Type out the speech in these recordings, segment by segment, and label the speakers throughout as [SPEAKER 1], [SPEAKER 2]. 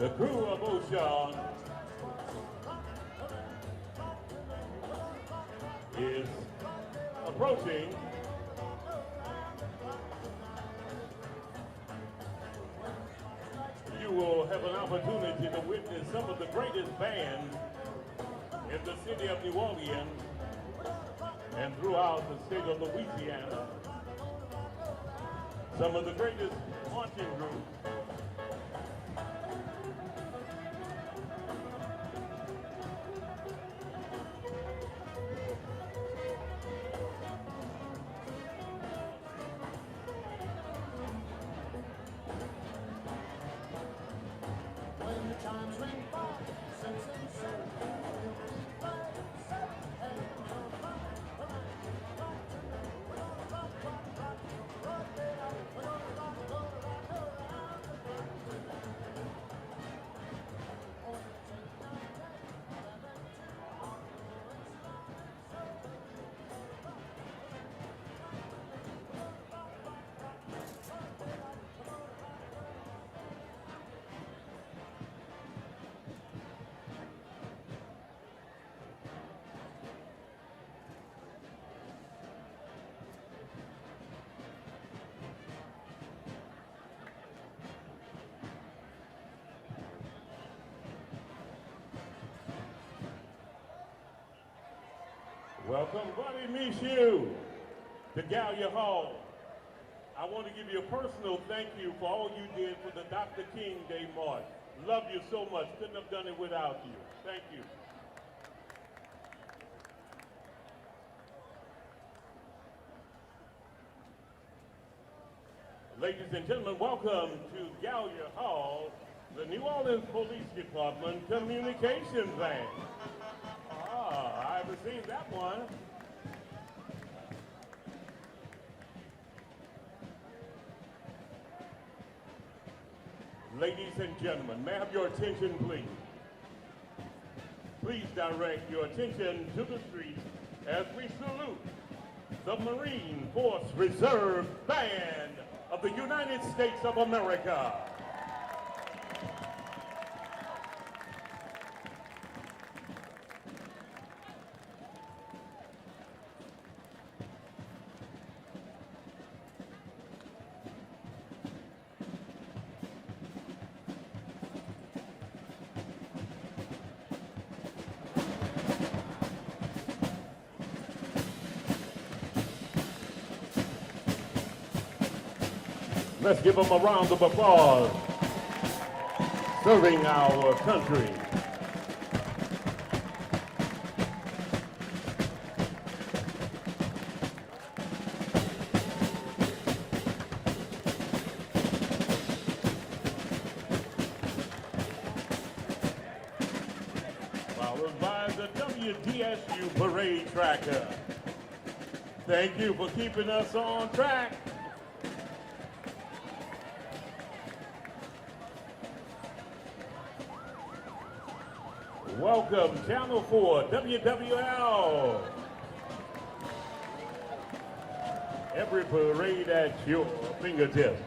[SPEAKER 1] The Krewe of Oshun is approaching. You will have an opportunity to witness some of the greatest bands in the city of New Orleans and throughout the state of Louisiana. Some of the greatest marching groups. Welcome, buddy, meet you to Gallier Hall. I want to give you a personal thank you for all you did for the Dr. King Day March. Love you so much. Couldn't have done it without you. Thank you. Ladies and gentlemen, welcome to Gallier Hall, the New Orleans Police Department Communications Band. I haven't seen that one. Ladies and gentlemen, may I have your attention, please? Please direct your attention to the street as we salute the Marine Force Reserve Band of the United States of America. Let's give them a round of applause, serving our country. Followed by the WDSU parade tracker. Thank you for keeping us on track. Welcome, Channel 4, WWL. Every parade at your fingertips.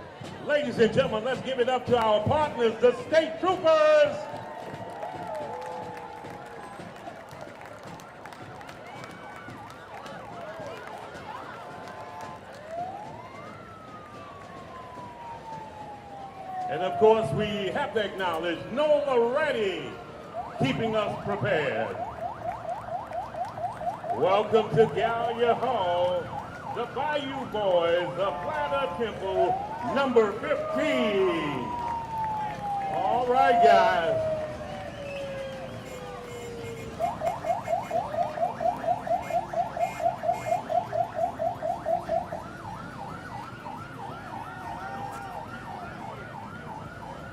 [SPEAKER 1] Ladies and gentlemen, let's give it up to our partners, the State Troopers. And of course, we have to acknowledge Nola Reddy, keeping us prepared. Welcome to Gallier Hall, the Bayou Boys of Platter Temple, number 15. All right, guys.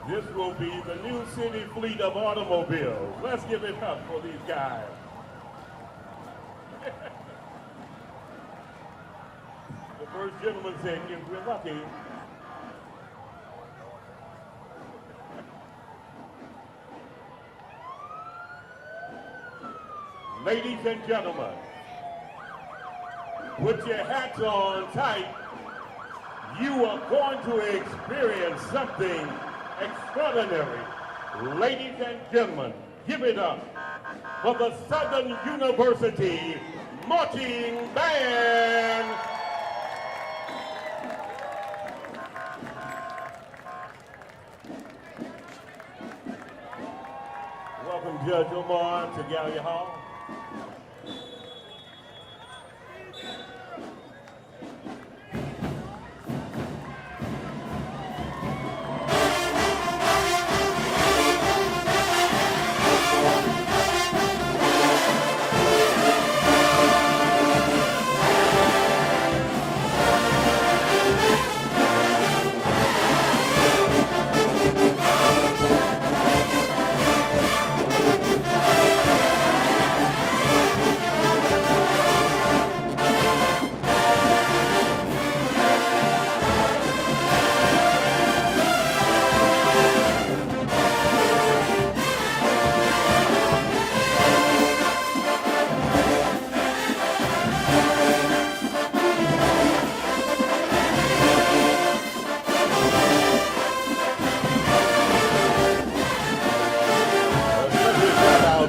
[SPEAKER 1] This will be the new city fleet of automobiles. Let's give it up for these guys. The first gentleman said, if we're lucky. Ladies and gentlemen, put your hats on tight. You are going to experience something extraordinary Ladies and gentlemen, give it up for the Southern University Marching Band. Welcome Judge Omar to Gallier Hall.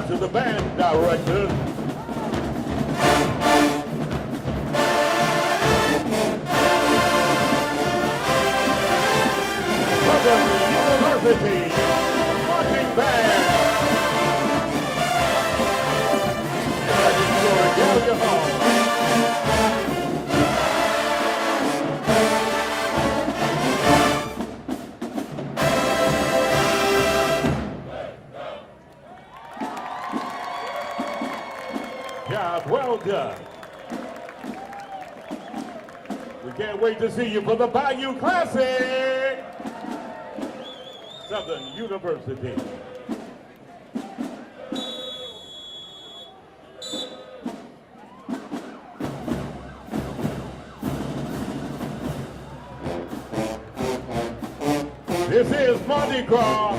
[SPEAKER 1] To the band director, Southern University Marching Band, Gallier Hall. Job well done. We can't wait to see you for the Bayou Classic. Southern University. This is Mardi Gras.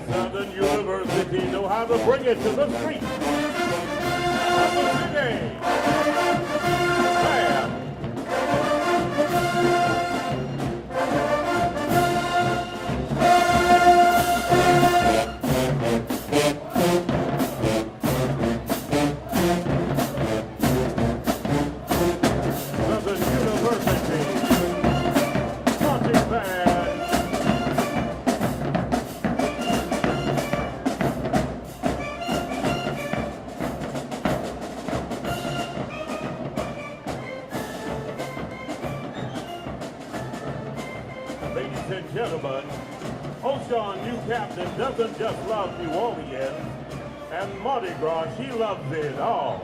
[SPEAKER 1] Southern University know how to bring it to the street. Have a good day. Bam. Southern University Marching Band. Ladies and gentlemen, Oshun, new captain, doesn't just love New Orleans and Mardi Gras, she loves it all.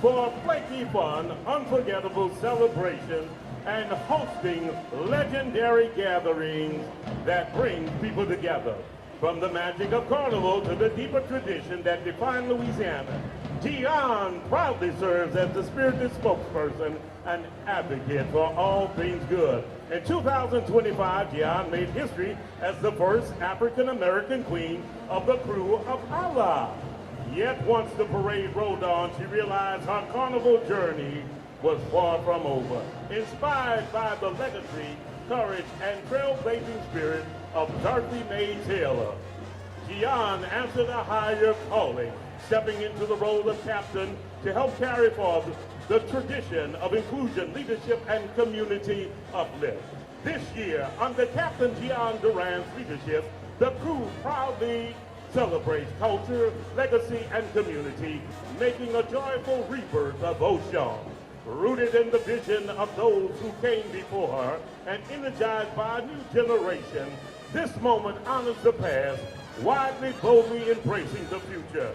[SPEAKER 1] For flaky fun, unforgettable celebration, and hosting legendary gatherings that bring people together. From the magic of Carnival to the deeper tradition that defines Louisiana, Gian proudly serves as the spirited spokesperson and advocate for all things good. In 2025, Gian made history as the first African-American queen of the Krewe of Allah. Yet once the parade rolled on, she realized her carnival journey was far from over. Inspired by the legacy, courage, and trailblazing spirit of Dorothy Mae Taylor, Gian answered a higher calling, stepping into the role of captain to help carry forth the tradition of inclusion, leadership, and community uplift. This year, under Captain Gian Duran's leadership, the crew proudly celebrates culture, legacy, and community, making a joyful rebirth of Oshun. Rooted in the vision of those who came before her and energized by a new generation, this moment honors the past, widely, boldly embracing the future.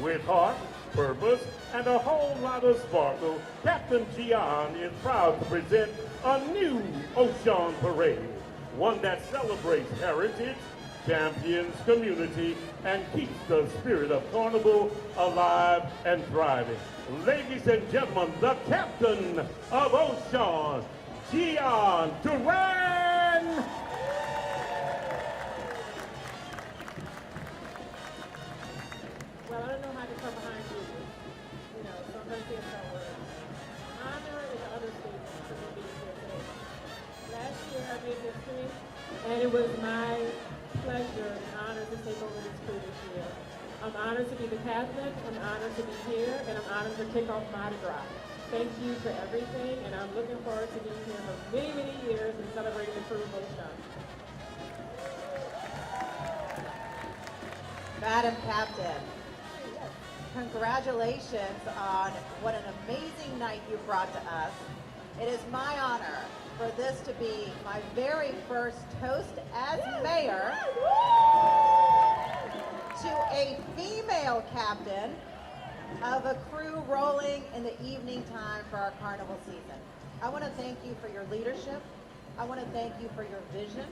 [SPEAKER 1] With heart, purpose, and a whole lot of sparkle, Captain Gian is proud to present a new Oshun parade, one that celebrates heritage, champions community, and keeps the spirit of Carnival alive and thriving. Ladies and gentlemen, the captain of Oshun, Gian Duran!
[SPEAKER 2] Well, can't tell words. Honor is an understatement for me being here today. Last year I made history, and it was my pleasure and honor to take over this crew this year. I'm honored to be the captain, I'm honored to be here, and I'm honored to kick off Mardi Gras. Thank you for everything, and I'm looking forward to being here for many, many years and celebrating the Krewe of Oshun.
[SPEAKER 3] Madam Captain, congratulations on what an amazing night you brought to us. It is my honor for this to be my very first toast as mayor to a female captain of a crew rolling in the evening time for our carnival season. I want to thank you for your leadership. I want to thank you for your vision.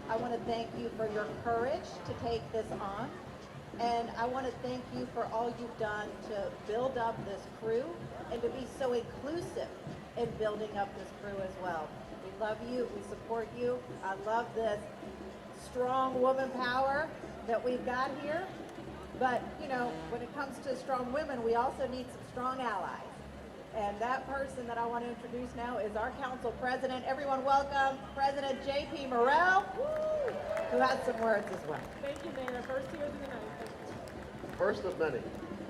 [SPEAKER 3] I want to thank you for your courage to take this on. And I want to thank you for all you've done to build up this crew and to be so inclusive in building up this crew as well. We love you, we support you. I love this strong woman power that we've got here. But, you know, when it comes to strong women, we also need some strong allies. And that person that I want to introduce now is our council president. Everyone welcome President J.P. Morrell, who has some words as well.
[SPEAKER 2] Thank you, Mayor. First years of the night.
[SPEAKER 4] First of many.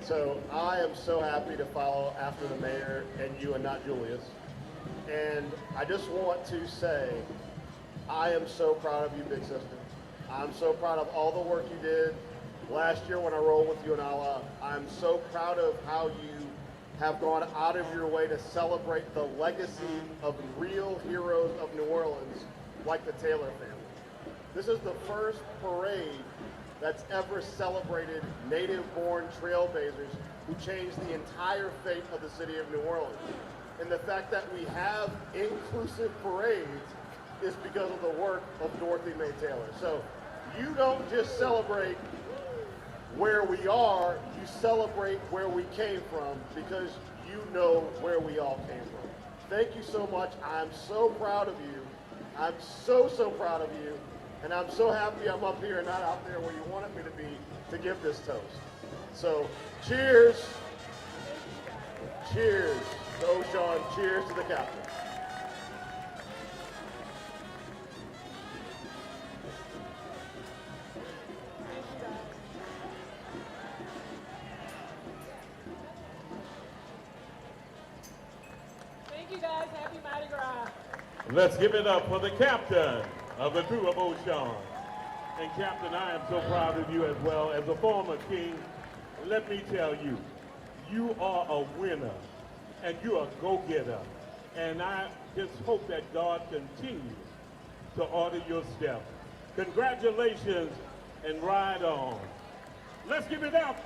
[SPEAKER 4] So I am so happy to follow after the mayor and you and not Julius. And I just want to say, I am so proud of you, big sister. I'm so proud of all the work you did last year when I rolled with you in Allah. I'm so proud of how you have gone out of your way to celebrate the legacy of real heroes of New Orleans, like the Taylor family. This is the first parade that's ever celebrated native-born trailblazers who changed the entire fate of the city of New Orleans. And the fact that we have inclusive parades is because of the work of Dorothy Mae Taylor. So you don't just celebrate where we are, you celebrate where we came from because you know where we all came from. Thank you so much. I'm so proud of you. I'm so proud of you. And I'm so happy I'm up here and not out there where you wanted me to be to give this toast. So cheers. Cheers to Oshun. Cheers to the captain.
[SPEAKER 2] Thank you guys. Happy Mardi Gras.
[SPEAKER 1] Let's give it up for the captain of the Krewe of Oshun. And Captain, I am so proud of you as well. As a former king, let me tell you, you are a winner and you're a go-getter. And I just hope that God continues to order your steps. Congratulations and ride on. Let's give it up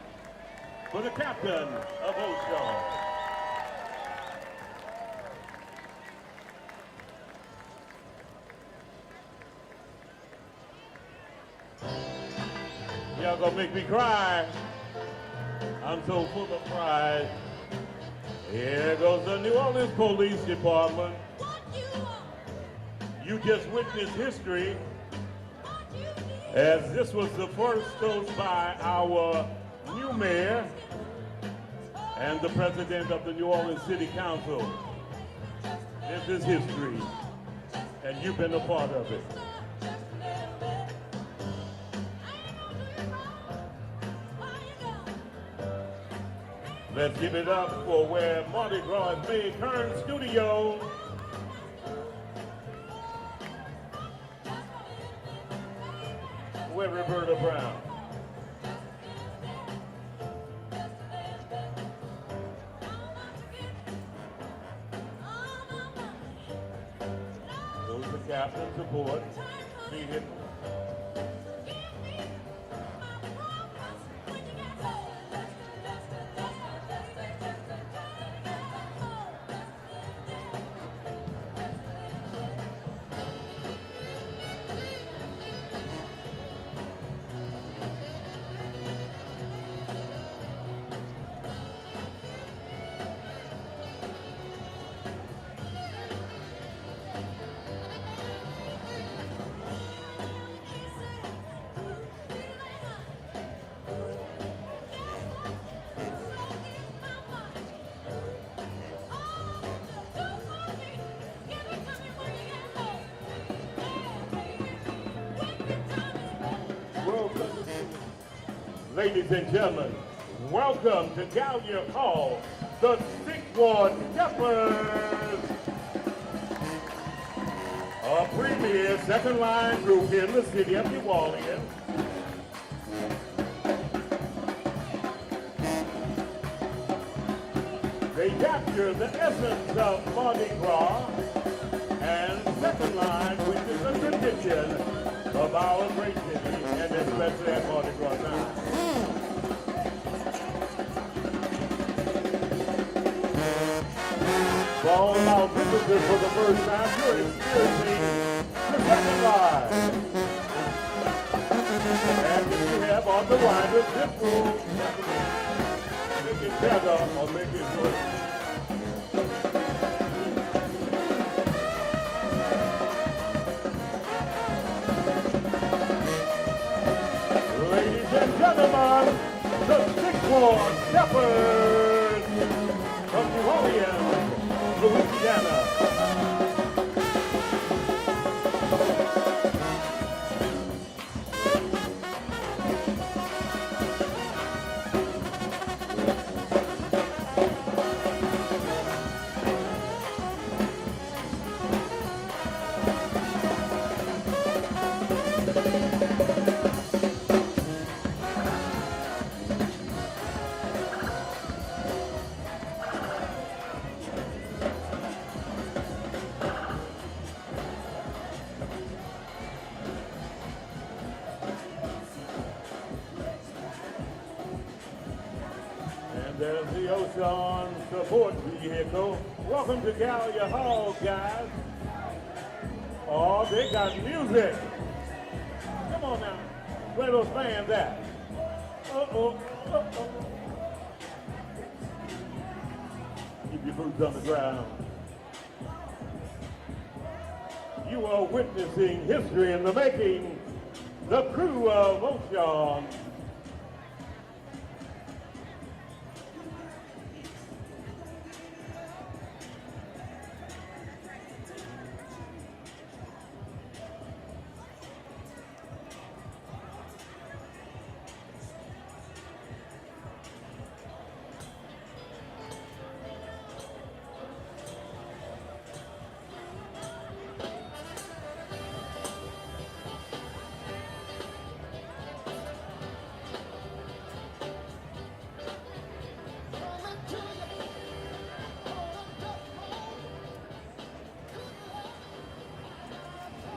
[SPEAKER 1] for the captain of Oshun. Y'all gonna make me cry. I'm so full of pride. Here goes the New Orleans Police Department. You just witnessed history, as this was the first toast by our new mayor and the president of the New Orleans City Council. This is history, and you've been a part of it. Let's give it up for where Mardi Gras has made Kern Studio. Where Roberta Brown. Those are the captain's support. Be hit. Ladies and gentlemen, welcome to Gallier Hall, the 6th Ward Steppers. A premier second line group here in the city of New Orleans. They capture the essence of Mardi Gras and second line, which is a tradition of our great city, and especially at Mardi Gras time. For all of our visitors for the first time, you're experiencing the second line. And if you have on the winders, this will make it better or make it worse. Ladies and gentlemen, the 6th Ward Steppers from New Orleans, Louisiana. There's the Oshun support vehicle. Welcome to Gallier Hall, guys. Oh, they got music. Come on now. Where those fans at? Uh-oh, uh-oh. Keep your boots on the ground. You are witnessing history in the making. The Krewe of Oshun.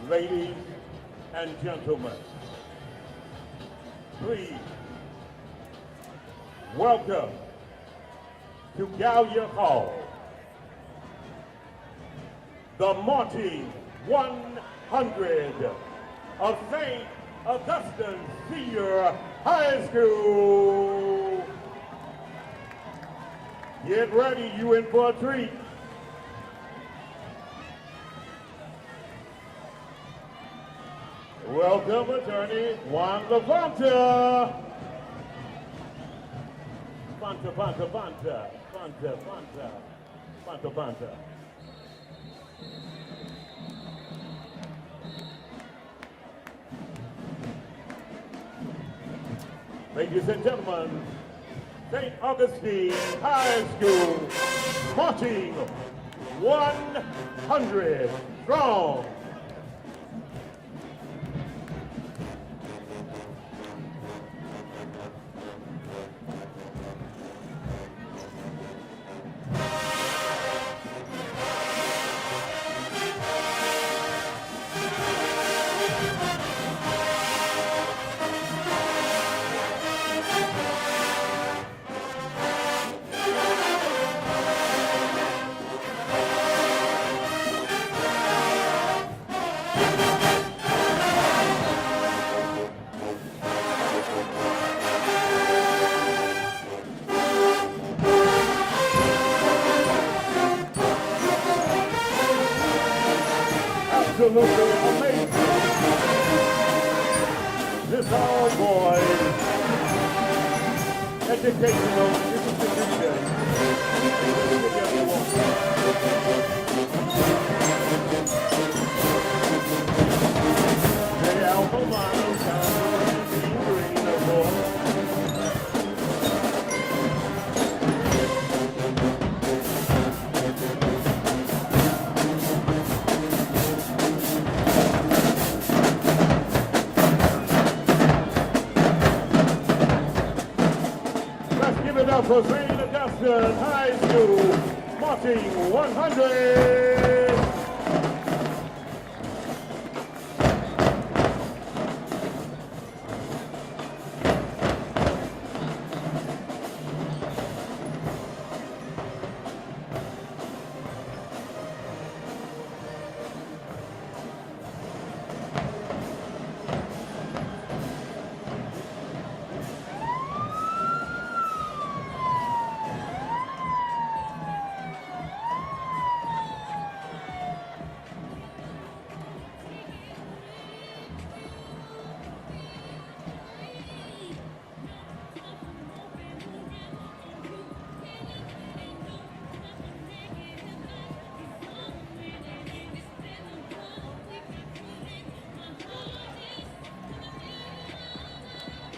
[SPEAKER 1] Ladies and gentlemen, please welcome to Gallier Hall, the Marching 100 of St. Augustine Senior High School. Get ready, you in for a treat. Welcome, attorney Juan Levanta. Fanta. Ladies and gentlemen, St. Augustine High School, marching 100 strong. Absolutely amazing. This all boys educational institution. The alpha mater, green, of course. Oshun High School Marching 100.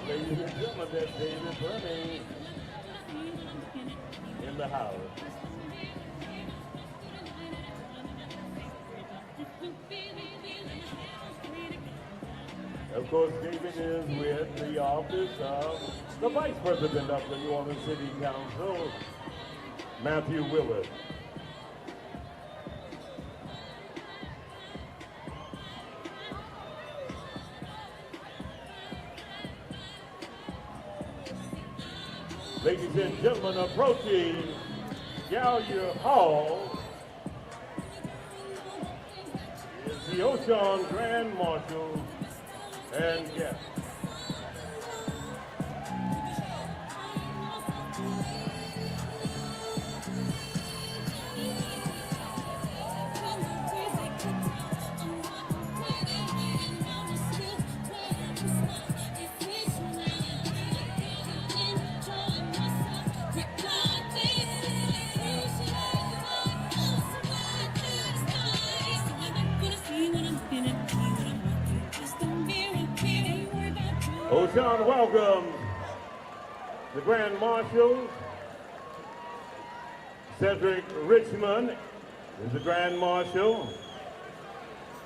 [SPEAKER 1] Ladies and gentlemen, that's David Fleming in the house. Of course, David is with the office of the Vice President of the New Orleans City Council, Matthew Willard. Ladies and gentlemen, approaching Gallier Hall is the Oshun Grand Marshal and guests. Oshun welcomes the Grand Marshal. Cedric Richmond is the Grand Marshal.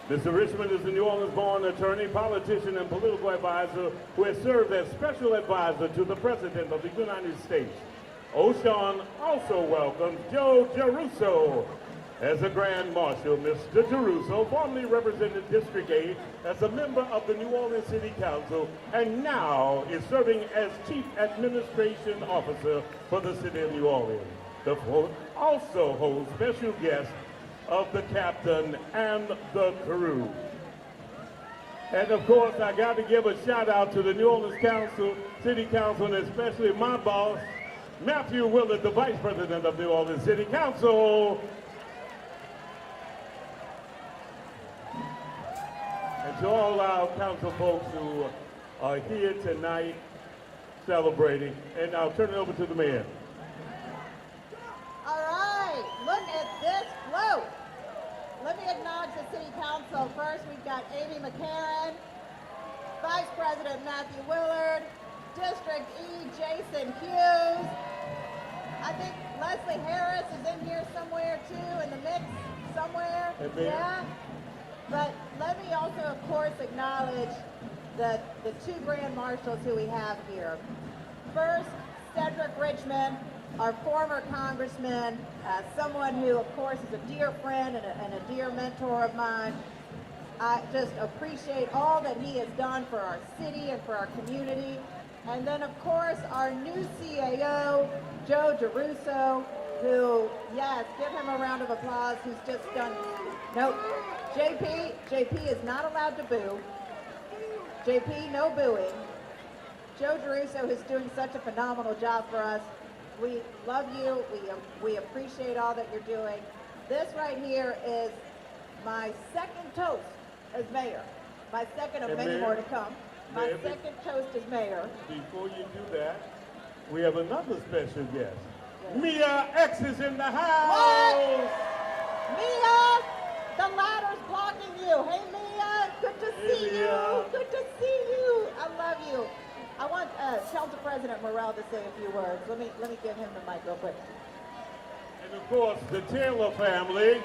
[SPEAKER 1] Mr. Richmond is a New Orleans-born attorney, politician, and political advisor who has served as special advisor to the President of the United States. Oshun also welcomes Joe Geruso as a Grand Marshal. Mr. Geruso formerly represented District 8 as a member of the New Orleans City Council and now is serving as Chief Administration Officer for the City of New Orleans. The vote also holds special guests of the captain and the crew. And of course, I got to give a shout out to the New Orleans Council, City Council, and especially my boss, Matthew Willard, the Vice President of New Orleans City Council. And to all our council folks who are here tonight celebrating, and I'll turn it over to the mayor.
[SPEAKER 3] All right, look at this float. Let me acknowledge the City Council. First, we've got Amy McCarron, Vice President Matthew Willard, District E, Jason Hughes. I think Leslie Harris is in here somewhere too, in the mix somewhere. Yeah. But let me also, of course, acknowledge the two Grand Marshals who we have here. First, Cedric Richmond, our former congressman, someone who, of course, is a dear friend and a dear mentor of mine. I just appreciate all that he has done for our city and for our community. And then, of course, our new CAO, Joe Geruso, who, yes, give him a round of applause, who's just done, nope. JP is not allowed to boo. JP, no booing. Joe Geruso is doing such a phenomenal job for us. We love you. We appreciate all that you're doing. This right here is my second toast as mayor. My second of many more to come. My second toast as mayor.
[SPEAKER 1] Before you do that, we have another special guest. Yes. Mia X is in the house.
[SPEAKER 3] What? Mia, the ladder's blocking you. Hey, Mia, good to see you. Good to see you. I love you. I want Council President Morrell to say a few words. Let me give him the mic real quick.
[SPEAKER 1] And of course, the Taylor family.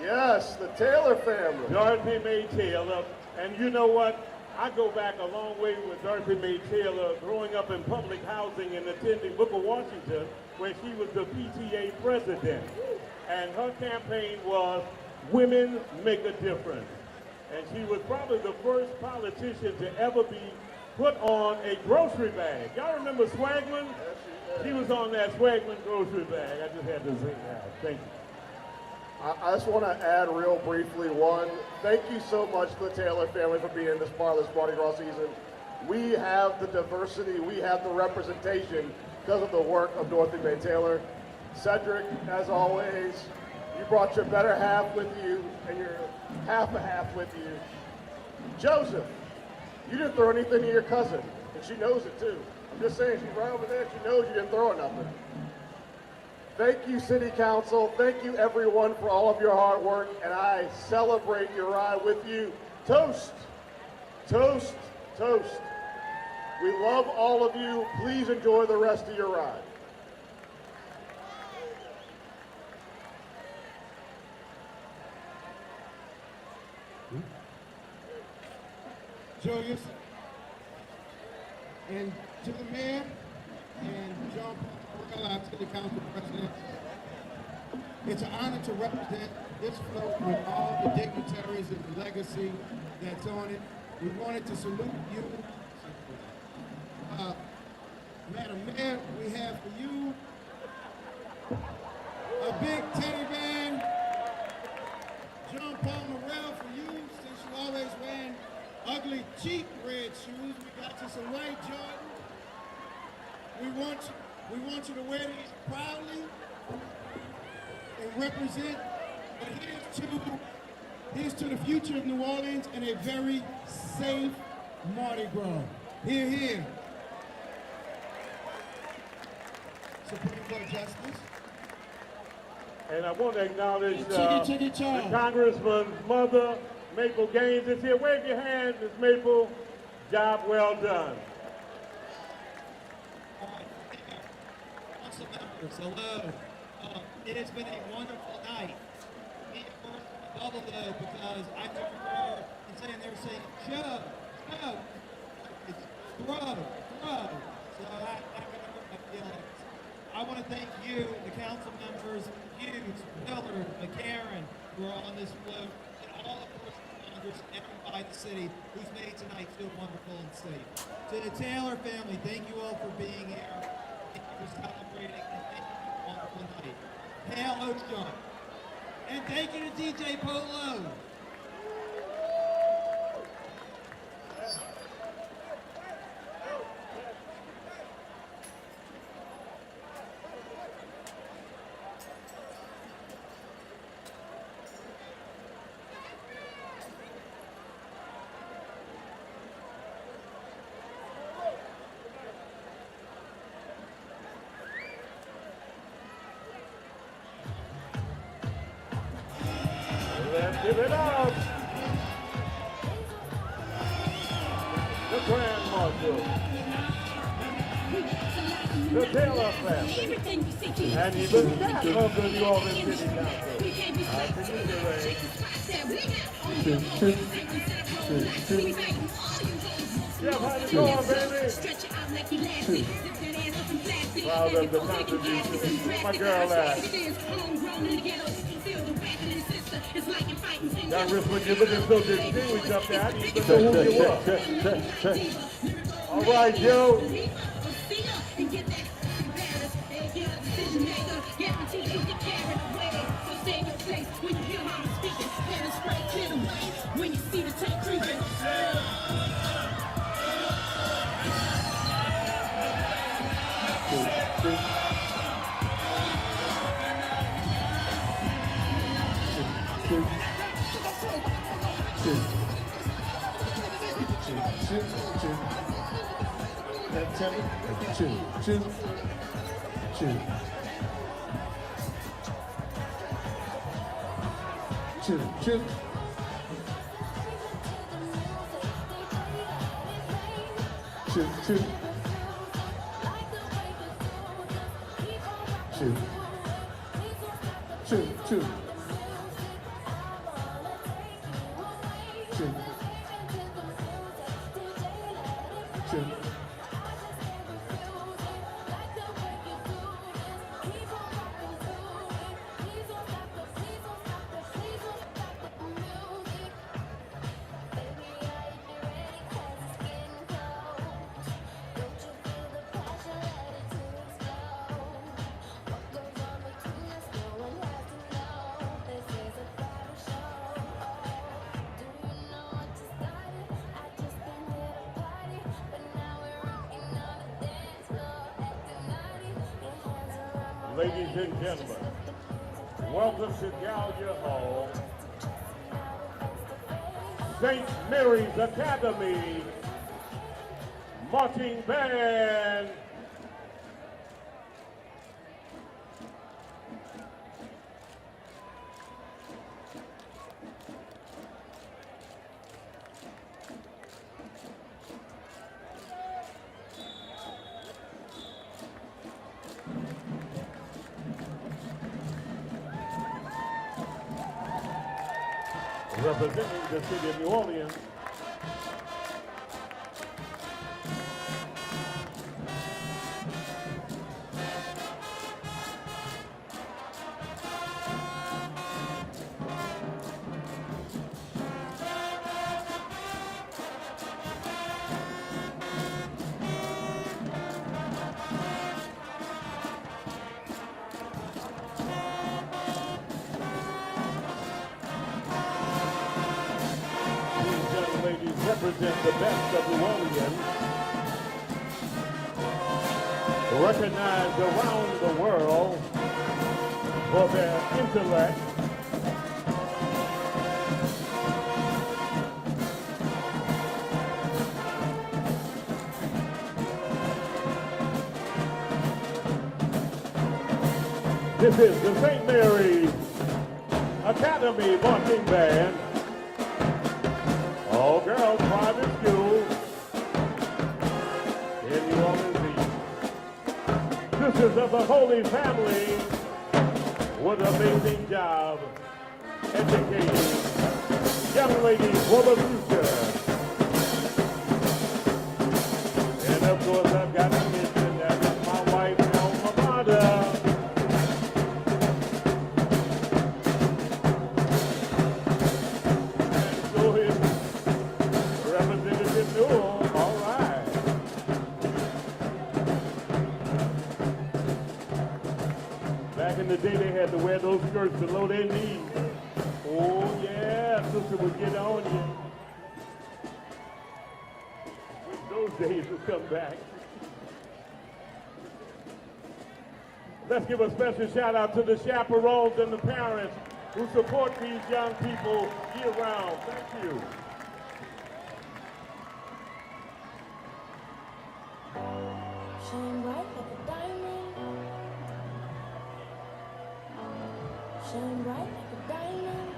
[SPEAKER 4] Yes, the Taylor family.
[SPEAKER 1] Dorothy Mae Taylor. And you know what? I go back a long way with Dorothy Mae Taylor, growing up in public housing and attending Booker Washington. when she was the PTA president. And her campaign was Women Make a Difference. And she was probably the first politician to ever be put on a grocery bag. Y'all remember Swagman? She was on that Swagman grocery bag. I just had to say that. Thank you.
[SPEAKER 4] I just want to add real briefly, one, thank you so much to the Taylor family for being this part of this Mardi Gras season. We have the diversity, we have the representation because of the work of Dorothy May Taylor. Cedric, as always, you brought your better half with you and your half a half with you. Joseph, you didn't throw anything to your cousin, and she knows it too. I'm just saying, she's right over there, she knows you didn't throw nothing. Thank you, City Council. Thank you, everyone, for all of your hard work, and I celebrate your ride with you. Toast, toast, toast. We love all of you. Please enjoy the rest of your ride.
[SPEAKER 5] Julius, and to the mayor and John Paul, our City Council President, it's an honor to represent this float with all the dignitaries and the legacy that's on it. We wanted to salute you. Madam Mayor, we have for you a big teddy bear. John Paul Morrell for you, since you always wearing ugly, cheap red shoes. We got you some white Jordan. We want you to wear these proudly and represent. But here's to the future of New Orleans and a very safe Mardi Gras. Here, here. Supreme Court Justice.
[SPEAKER 1] And I want to acknowledge the Congressman's mother, Maple Gaines, is here. Wave your hand, Ms. Maple. Job well done.
[SPEAKER 6] Council members, hello. It has been a wonderful night. Me at first bubble though, because I took her and saying they were saying, Joe, Joe, it's throw. So I remember my feelings. I want to thank you, the council members, Hughes, Miller, McCarron, who are on this float, and all the first responders and everybody in the city who's made tonight feel wonderful and safe. To the Taylor family, thank you all for being here. Thank you for celebrating, and thank you for a wonderful night. Hail Oshun. And thank you to DJ Polo.
[SPEAKER 1] Give it up. The Grand Marshal, the Taylor family, and even that of the New Orleans City Council. Jeff, how's it going, baby? Proud of the contribution. Where my girl at? That wrist when you're looking so distinguished up there, I didn't even know who you were. All right, Joe.
[SPEAKER 7] When you see the tank creeping.
[SPEAKER 1] Ladies and gentlemen, welcome to Gallier Hall, St. Mary's Academy Marching Band. Representing the city of New Orleans, represent the best of New Orleans, recognized around the world for their intellect, this is the St. Mary's Academy Marching Band, all girls private school in New Orleans East. Sisters of the Holy Family, what an amazing job educating young ladies for the future. And of course I've got to mention that is my wife, alma mater. Back in the day, they had to wear those skirts below their knees. Oh, yeah, sister would get on you. Wish those days would come back. Let's give a special shout out to the chaperones and the parents who support these young people year-round. Thank you.
[SPEAKER 7] Shine bright like a diamond. Shine bright like a diamond.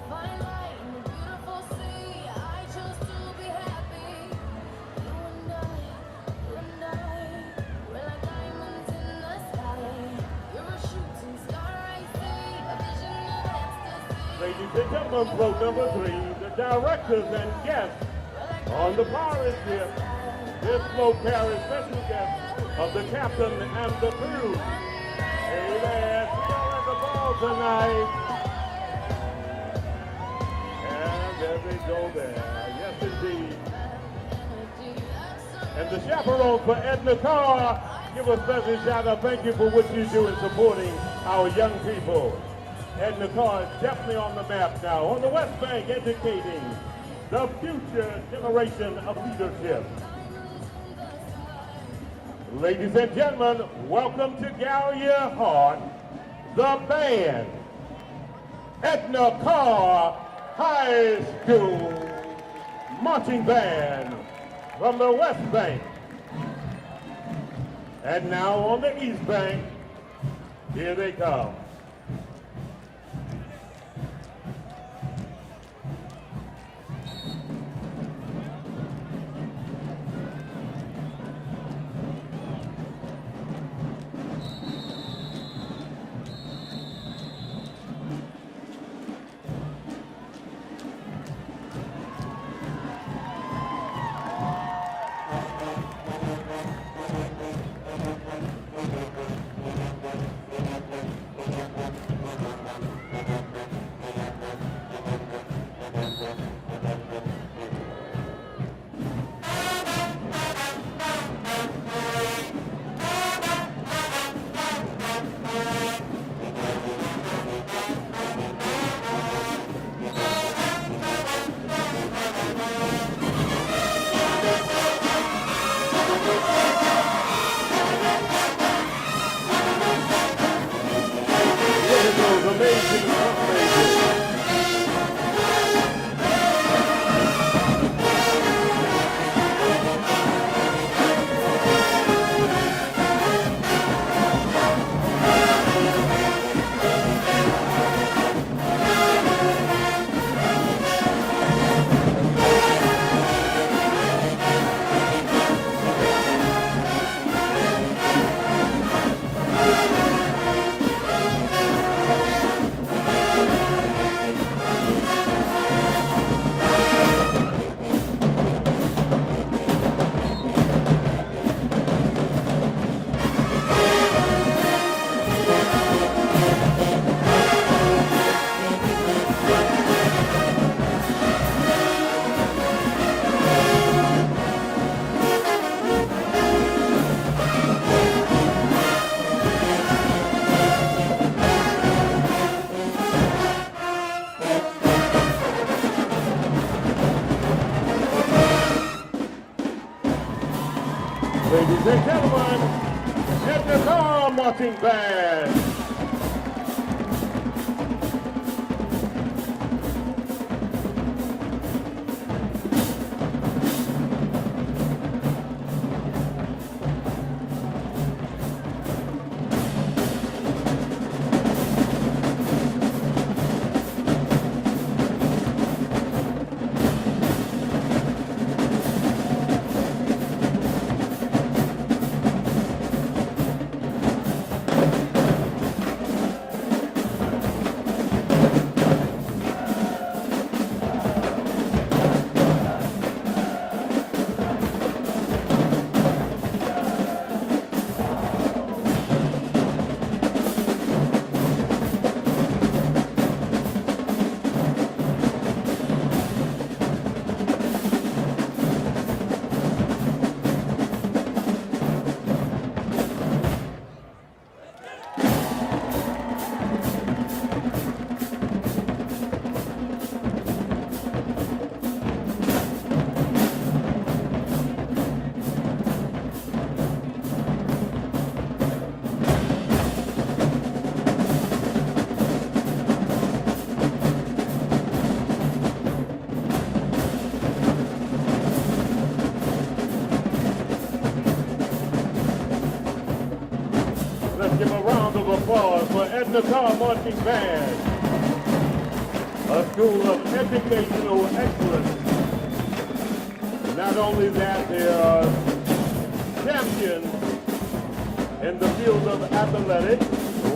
[SPEAKER 7] Fine light in the beautiful sea. I chose to be happy. You and I, we're like diamonds in the sky. You're a shooting star, I see, a vision of ecstasy.
[SPEAKER 1] Ladies and gentlemen, float number 3, the directors and guests on the pirate ship. This float carries special guests of the captain and the crew. Hey there, see y'all at the ball tonight. And there they go there. Yes, indeed. And the chaperone for Edna Carr, give a special shout out. Thank you for what you do in supporting our young people. Edna Carr is definitely on the map now. On the West Bank, educating the future generation of leadership. Ladies and gentlemen, welcome to Gallier Hall, the band, Edna Carr High School Marching Band from the West Bank. And now on the East Bank, here they come. marching band. Let's give a round of applause for Edna Carr Marching Band, a school of educational excellence. Not only that, they are champions in the field of athletics,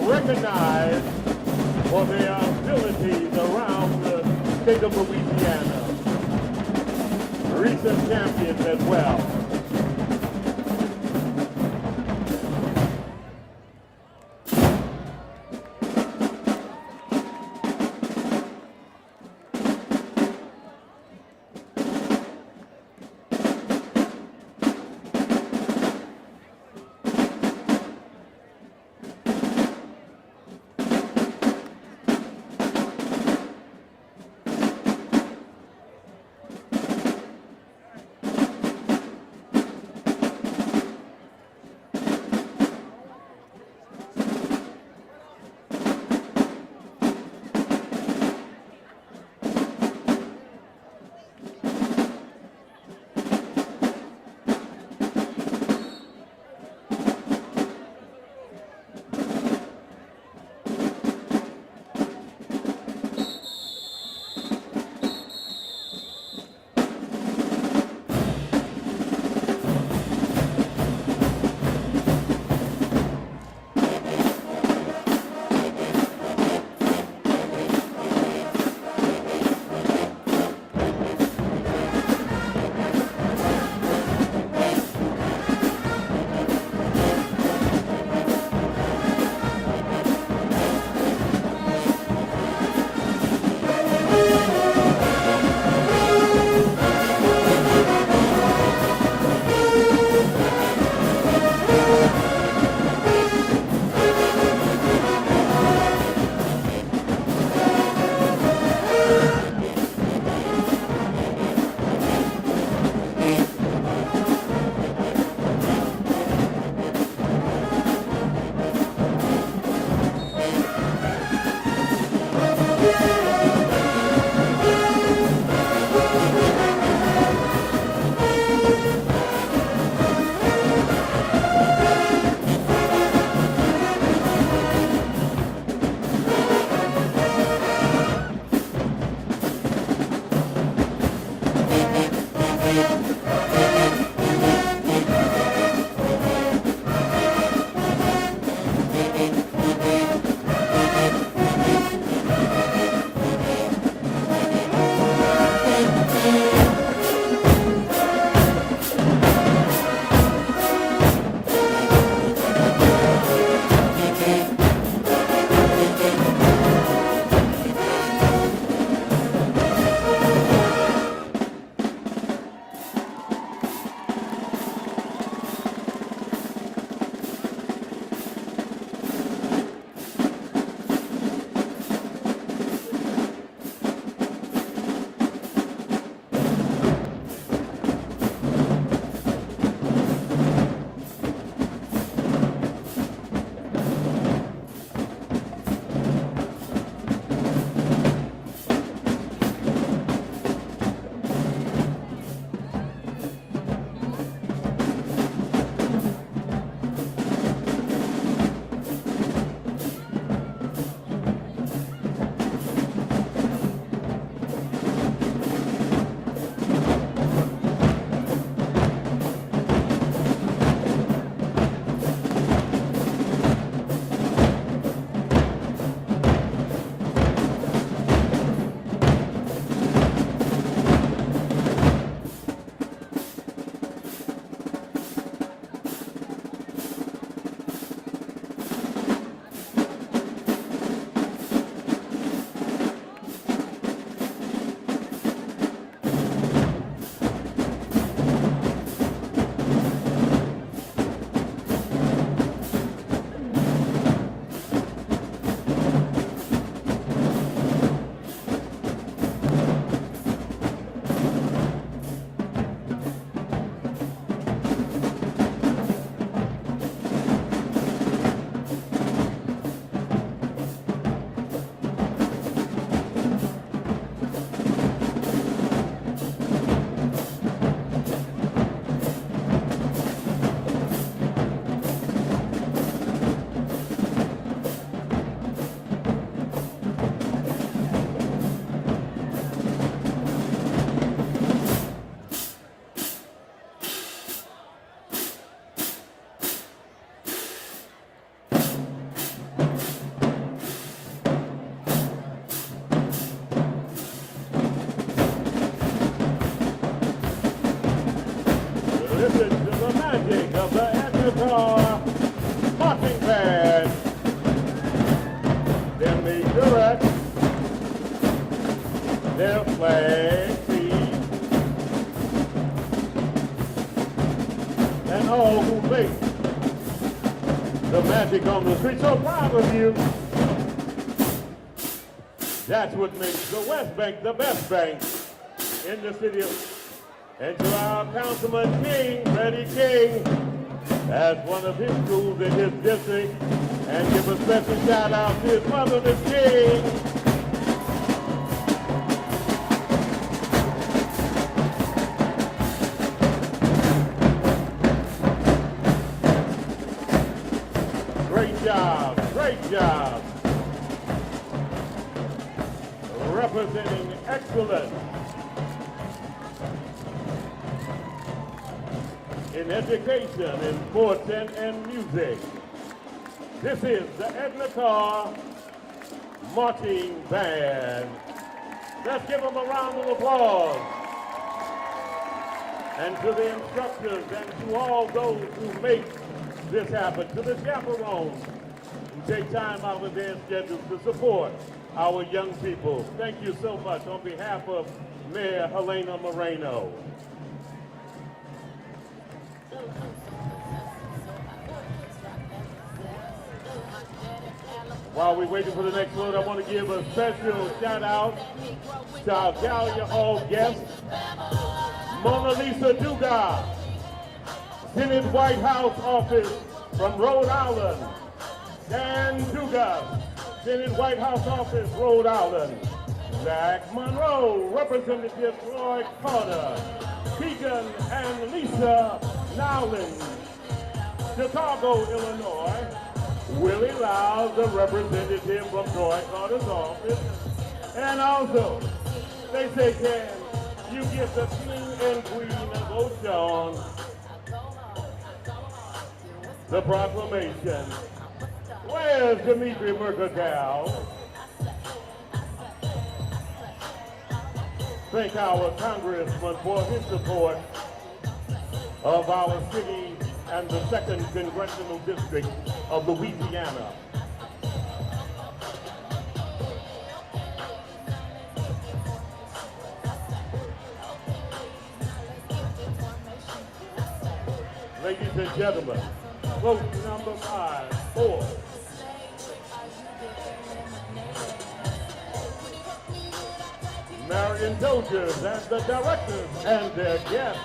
[SPEAKER 1] recognized for their abilities around the state of Louisiana. Recent champions as well. flag, team, and all who make the magic on the street. So proud of you. That's what makes the West Bank the best bank in the city of. And to our Councilman King, Freddie King, as one of his schools in his district, and give a special shout out to his mother, Miss King. Great job, great job. Representing excellence in education, in sports, and music. This is the Edna Carr Marching Band. Let's give them a round of applause. And to the instructors and to all those who make this happen, to the chaperones who take time out of their schedules to support our young people. Thank you so much on behalf of Mayor Helena Moreno. While we're waiting for the next load, I want to give a special shout out to our Gallier Hall guest, Mona Lisa Dugas, Senate White House office from Rhode Island, Dan Dugas, Senate White House office, Rhode Island, Zach Monroe, Representative Floyd Carter, Keegan and Lisa Nowlin, Chicago, Illinois, Willie Lau, the representative from Troy Carter's office, and also, they say, can you get the king and queen of Oshun the proclamation? Where's Dimitri Mercadal? Thank our congressman for his support of our city and the 2nd Congressional District of Louisiana. Ladies and gentlemen, vote number 5 for Marion Doziers and the directors and their guests.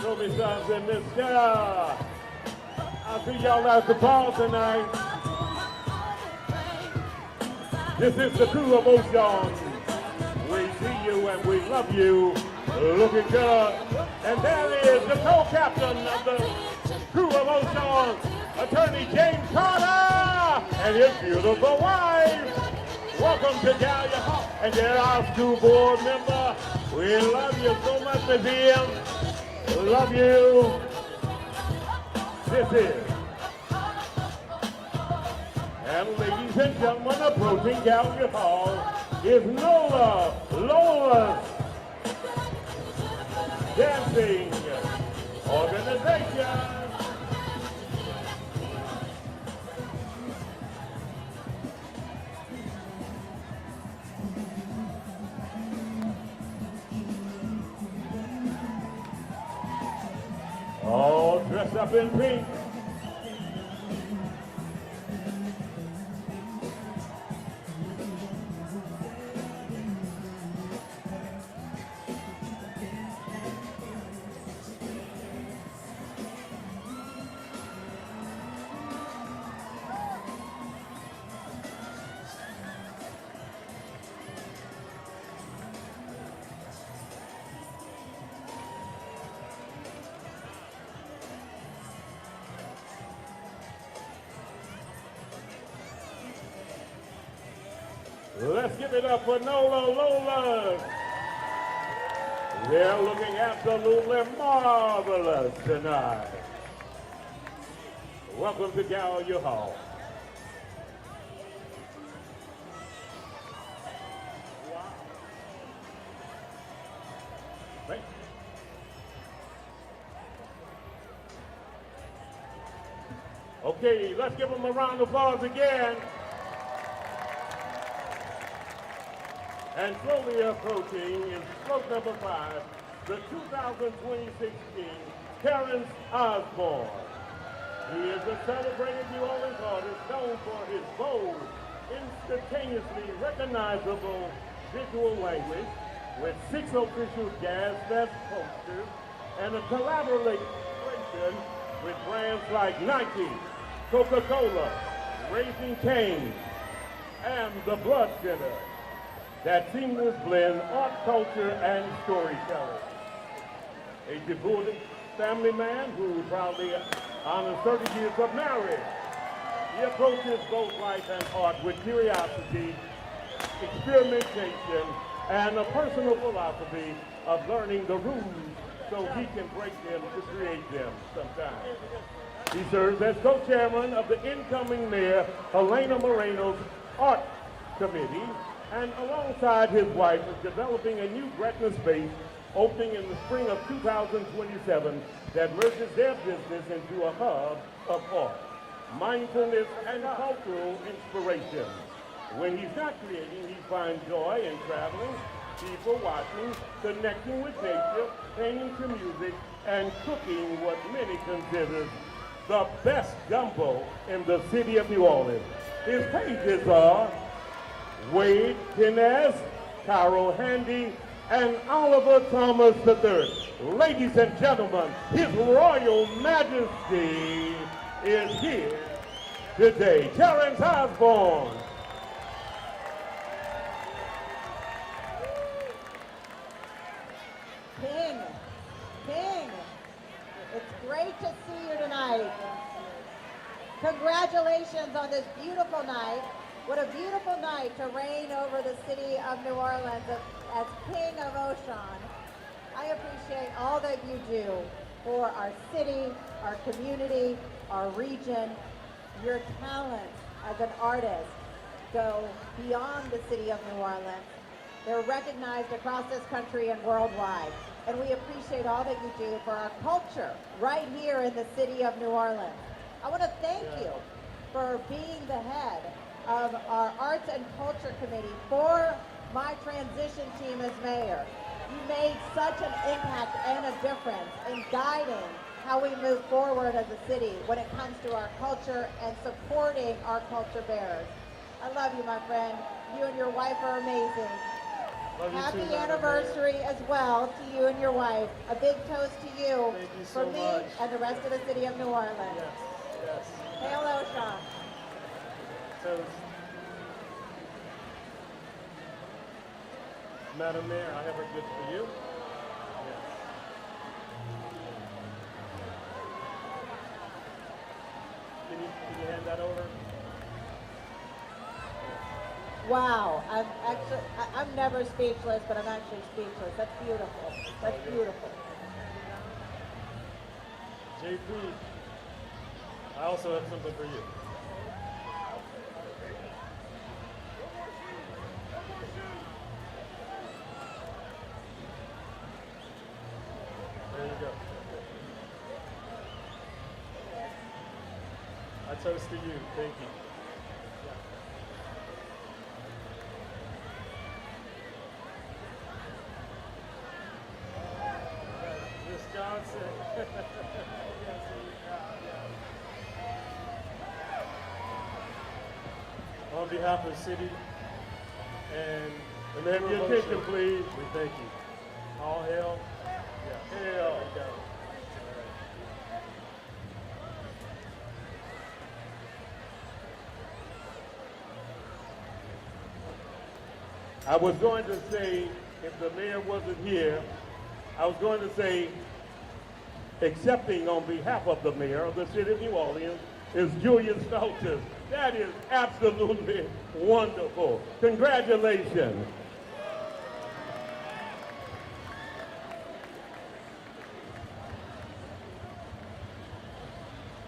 [SPEAKER 1] Show me something in this sky. I'll see y'all at the ball tonight. This is the Krewe of Oshun. We see you and we love you. Looking good. And there is the co-captain of the Krewe of Oshun, Attorney James Carter, and his beautiful wife. Welcome to Gallier Hall. And there our school board member. We love you so much, Ms. Ian. Love you. This is. And ladies and gentlemen, approaching Gallier Hall is Lola's Dancing Organization. All dressed up in pink. Let's give it up for Lola. They're looking absolutely marvelous tonight. Welcome to Gallier Hall. Wow. Thank you. Okay, let's give them a round of applause again. And slowly approaching is float number 5, the 2026 King, Terrence Osborne. He is a celebrated New Orleans artist known for his bold, instantaneously recognizable visual language with 6 official Jazz Fest posters and a collaboration with brands like Nike, Coca-Cola, Raising Cane, and the Blood Center. That seamless blend art, culture, and storytelling. A devoted family man who proudly honors 30 years of marriage. He approaches both life and art with curiosity, experimentation, and a personal philosophy of learning the rules so he can break them to create them sometimes. He serves as co-chairman of the incoming mayor, Helena Moreno's Art Committee, and alongside his wife is developing a new Gretna space opening in the spring of 2027 that merges their business into a hub of art, mindfulness, and cultural inspiration. When he's not creating, he finds joy in traveling, people watching, connecting with nature, painting to music, and cooking what many consider the best gumbo in the city of New Orleans. His pages are Wade Kinez, Carol Handy, and Oliver Thomas III. Ladies and gentlemen, His Royal Majesty is here today. Terrence Osborne.
[SPEAKER 3] King, it's great to see you tonight. Congratulations on this beautiful night. What a beautiful night to reign over the city of New Orleans as King of Oshun. I appreciate all that you do for our city, our community, our region. Your talents as an artist go beyond the city of New Orleans. They're recognized across this country and worldwide. And we appreciate all that you do for our culture right here in the city of New Orleans. I want to thank you for being the head of our Arts and Culture Committee for my transition team as mayor. You made such an impact and a difference in guiding how we move forward as a city when it comes to our culture and supporting our culture bearers. I love you, my friend. You and your wife are amazing. Happy anniversary as well to you and your wife. A big toast to you, for me and the rest of the city of New Orleans.
[SPEAKER 8] Yes.
[SPEAKER 3] Hail Oshun.
[SPEAKER 8] Toast. Madam Mayor, I have a gift for you. Yes. Can you hand that over?
[SPEAKER 3] Wow, I'm never speechless, but I'm actually speechless. That's beautiful. That's beautiful.
[SPEAKER 8] JP, I also have something for you. There you go. I toast to you. Thank you. Miss Johnson. On behalf of the city and
[SPEAKER 1] And have your attention, please.
[SPEAKER 8] we thank you. All hail. Yeah.
[SPEAKER 1] Hail.
[SPEAKER 8] There you go.
[SPEAKER 1] I was going to say, if the mayor wasn't here, I was going to say, accepting on behalf of the mayor of the city of New Orleans is Julius Feltus. That is absolutely wonderful. Congratulations.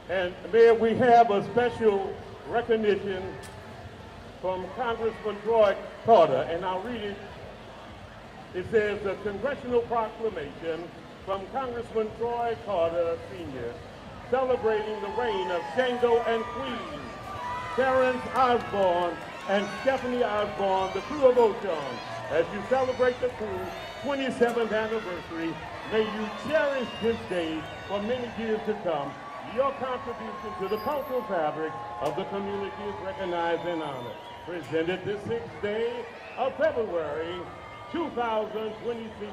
[SPEAKER 1] And Mayor, we have a special recognition from Congressman Troy Carter, and I'll read it. It says, a congressional proclamation from Congressman Troy Carter, Sr., celebrating the reign of Shango and Queen, Terrence Osborne and Stephanie Osborne, the Krewe of Oshun. As you celebrate the crew 27th anniversary, may you cherish this day for many years to come. Your contribution to the cultural fabric of the community is recognized and honored. Presented this 6th day of February, 2026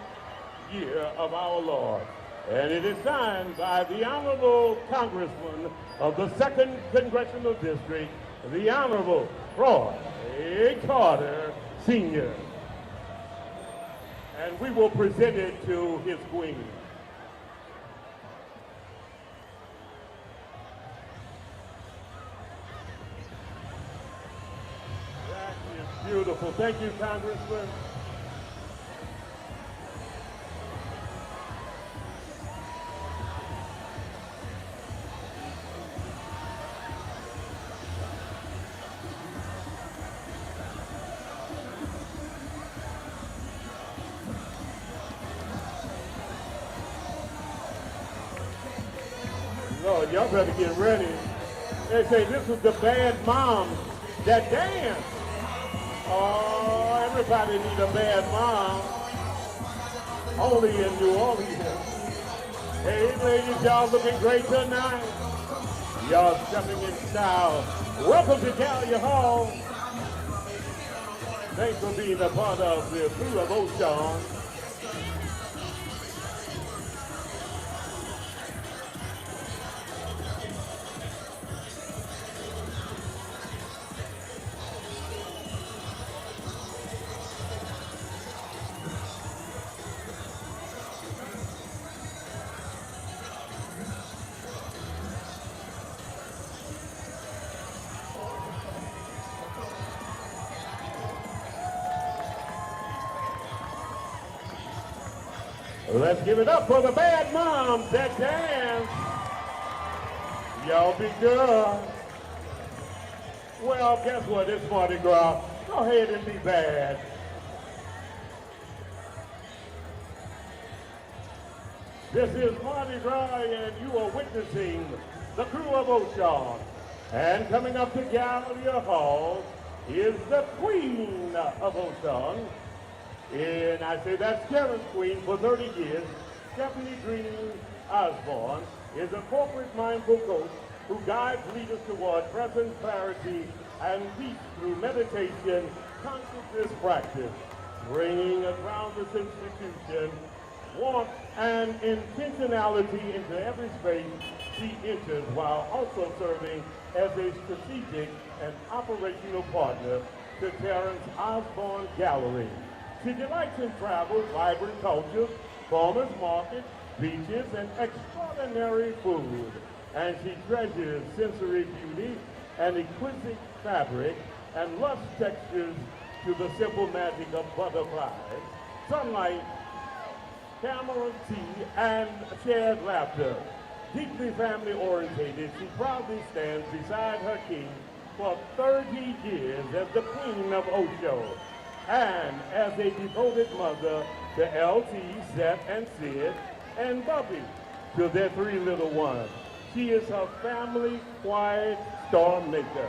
[SPEAKER 1] year of our Lord. And it is signed by the Honorable Congressman of the 2nd Congressional District, the Honorable Roy Carter, Sr. And we will present it to his queen. That is beautiful. Thank you, Congressman. Lord, y'all better get ready. They say this was the bad mom that danced. Oh, everybody need a bad mom. Only in New Orleans. Hey, ladies, y'all looking great tonight. Y'all stepping in style. Welcome to Gallier Hall. Thanks for being a part of the Krewe of Oshun. Let's give it up for the bad moms that dance. Y'all be good. Well, guess what? It's Mardi Gras. Go ahead and be bad. This is Mardi Gras, and you are witnessing the Krewe of Oshun. And coming up to Gallier Hall is the Queen of Oshun. And I say that's Terrence Queen for 30 years. Stephanie Green Osborne is a corporate mindful coach who guides leaders toward present clarity and peace through meditation, consciousness practice, bringing a groundless institution, warmth and intentionality into every space she enters, while also serving as a strategic and operational partner to Terrence Osborne Gallery. She delights in travel, vibrant cultures, farmers markets, beaches, and extraordinary food. And she treasures sensory beauty and exquisite fabric and lush textures to the simple magic of butterflies, sunlight, camera tea, and shared laughter. Deeply family oriented, she proudly stands beside her king for 30 years as the Queen of Oshun. And as a devoted mother to LT, Seth, and Sid, and Bubby, to their 3 little ones. She is her family quiet storm maker.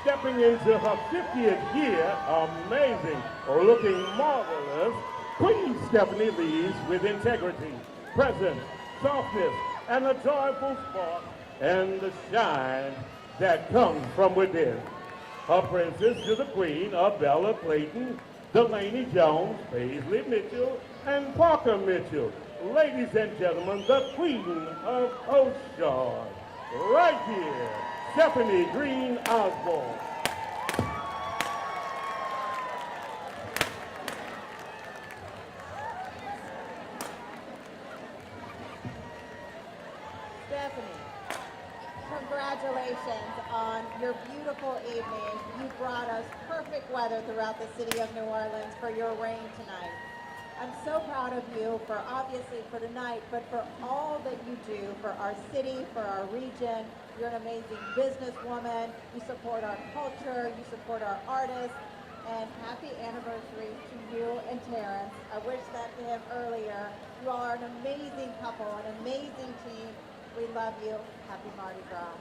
[SPEAKER 1] Stepping into her 50th year, amazing, looking marvelous, Queen Stephanie leads with integrity, presence, softness, and a joyful spark, and the shine that comes from within. Her princess to the Queen of Bella Clayton, Delaney Jones, Paisley Mitchell, and Parker Mitchell. Ladies and gentlemen, the Queen of Oshun, right here, Stephanie Green Osborne.
[SPEAKER 3] Stephanie, congratulations on your beautiful evening. You brought us perfect weather throughout the city of New Orleans for your reign tonight. I'm so proud of you for obviously for tonight, but for all that you do for our city, for our region. You're an amazing businesswoman. You support our culture. You support our artists. And happy anniversary to you and Terrence. I wished that to him earlier. You all are an amazing couple, an amazing team. We love you. Happy Mardi Gras.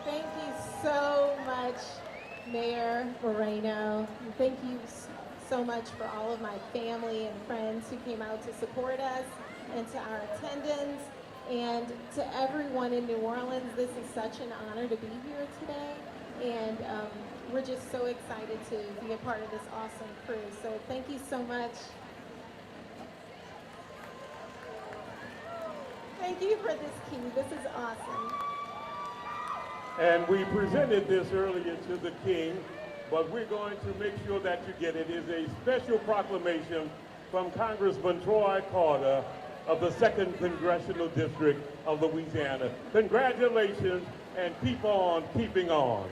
[SPEAKER 2] Thank you so much, Mayor Moreno. And thank you so much for all of my family and friends who came out to support us, and to our attendants, and to everyone in New Orleans. This is such an honor to be here today, and we're just so excited to be a part of this awesome crew. So thank you so much. Thank you for this key. This is awesome.
[SPEAKER 1] And we presented this earlier to the king, but we're going to make sure that you get it. It is a special proclamation from Congressman Troy Carter of the 2nd Congressional District of Louisiana. Congratulations, and keep on keeping on.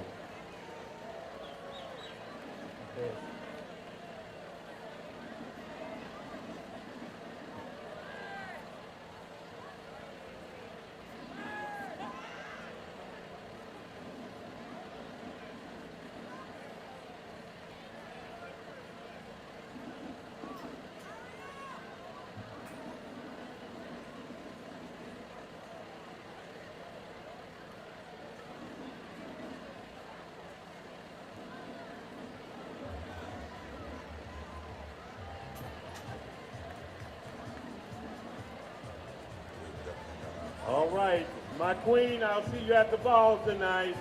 [SPEAKER 1] All right, my queen, I'll see you at the ball tonight.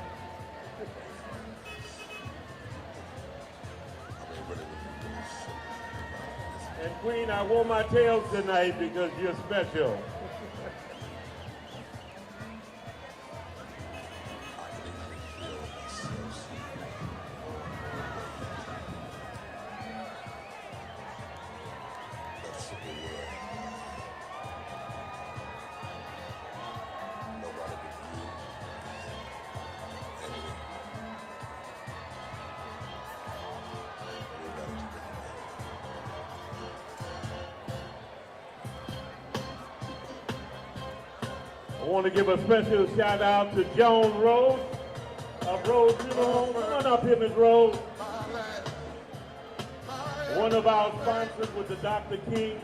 [SPEAKER 1] And queen, I wore my tails tonight because you're special. I want to give a special shout out to Joan Rose of Rose Funeral Home. Come on up here, Ms. Rose. One of our sponsors with the Dr. King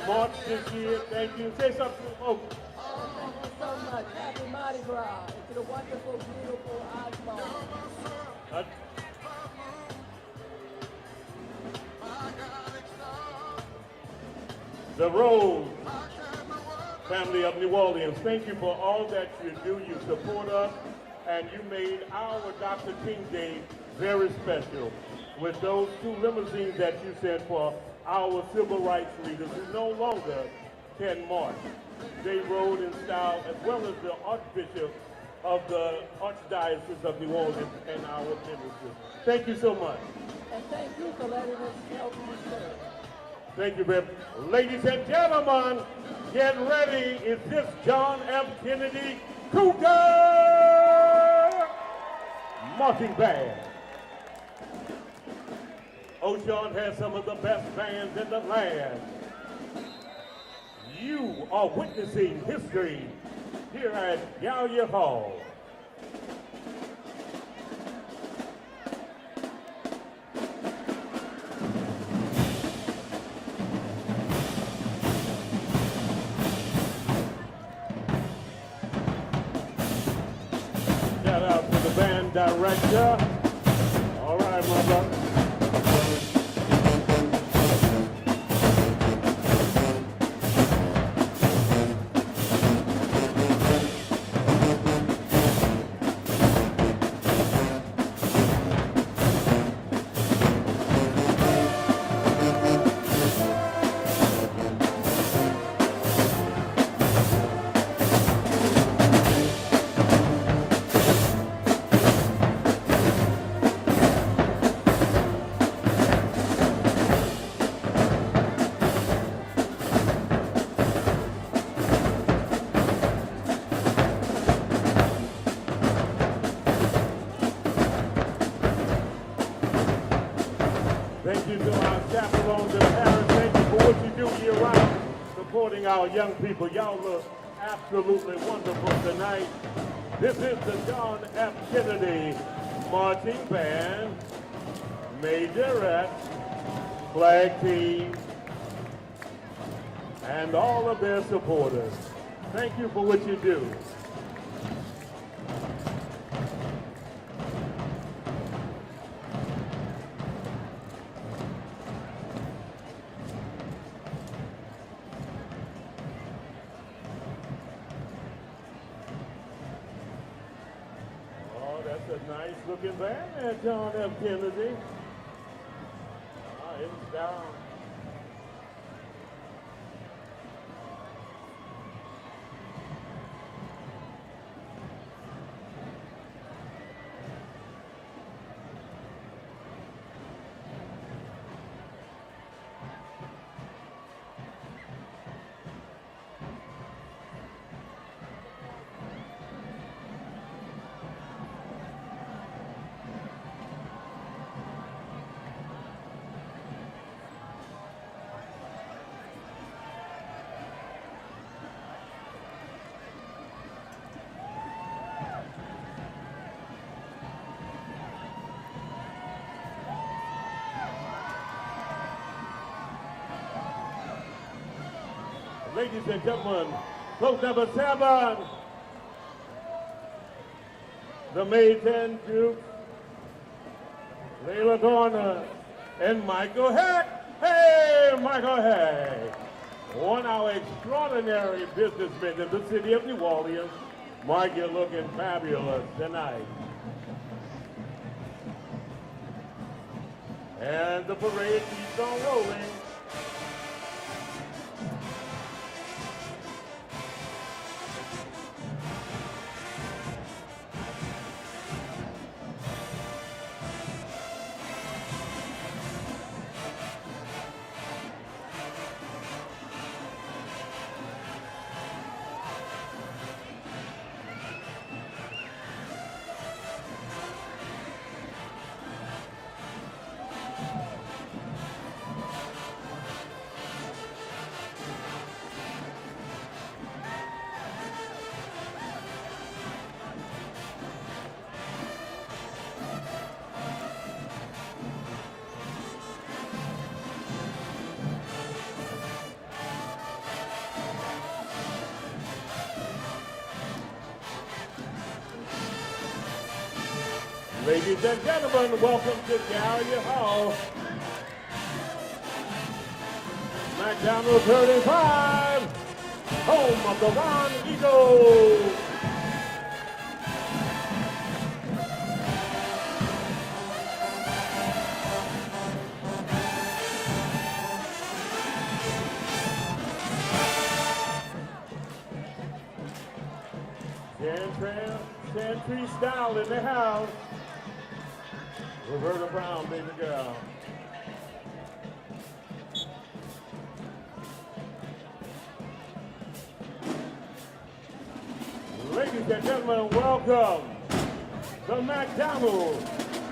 [SPEAKER 1] March this year. Thank you. Say something to the folks.
[SPEAKER 9] Thank you so much. Happy Mardi Gras. It's a wonderful, beautiful Osborne.
[SPEAKER 1] The Rose family of New Orleans, thank you for all that you do. You support us, and you made our Dr. King Day very special with those 2 limousines that you sent for our civil rights leaders who no longer can march. They rode in style, as well as the Archbishop of the Archdiocese of New Orleans and our ministers. Thank you so much.
[SPEAKER 9] And thank you for letting us help you serve.
[SPEAKER 1] Thank you, Reverend. Ladies and gentlemen, get ready. Is this John F. Kennedy Cougar Marching Band? Oshun has some of the best bands in the land. You are witnessing history here at Gallier Hall. Shout out to the band director. All right, my brother. Thank you to our chaperones and parents. Thank you for what you do year-round, supporting our young people. Y'all look absolutely wonderful tonight. This is the John F. Kennedy Marching Band, Majorettes, Flag Team, and all of their supporters. Thank you for what you do. Oh, that's a nice looking band there, John F. Kennedy. It's down. Ladies and gentlemen, float number 7, the Mayton Dukes, Layla Garner, and Michael Heck. Hey, Michael Heck, one of our extraordinary businessmen in the city of New Orleans. Mike, you're looking fabulous tonight. And the parade keeps on rolling. Ladies and gentlemen, welcome to Gallier Hall. McDonald 35, home of the Ron Eagles. Chantry Style in the house. Roberta Brown, baby girl. Ladies and gentlemen, welcome the McDonald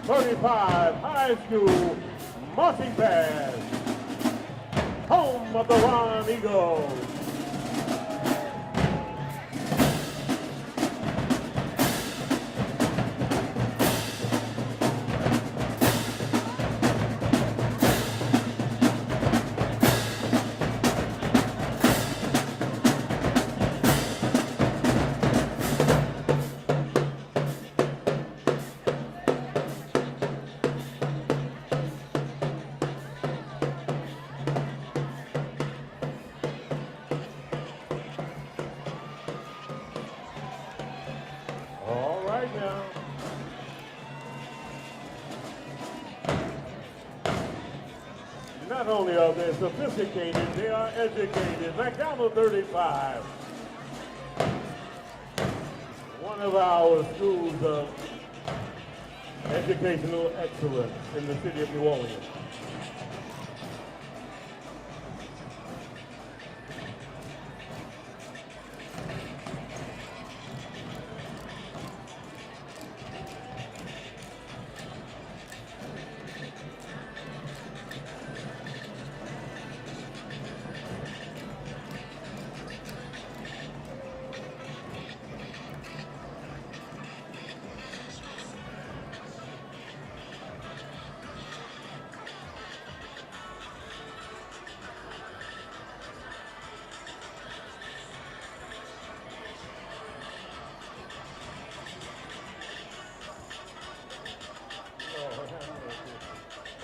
[SPEAKER 1] 35 High School Marching Band, home of the Ron Eagles. Not only are they sophisticated, they are educated. McDonald 35, one of our schools of educational excellence in the city of New Orleans.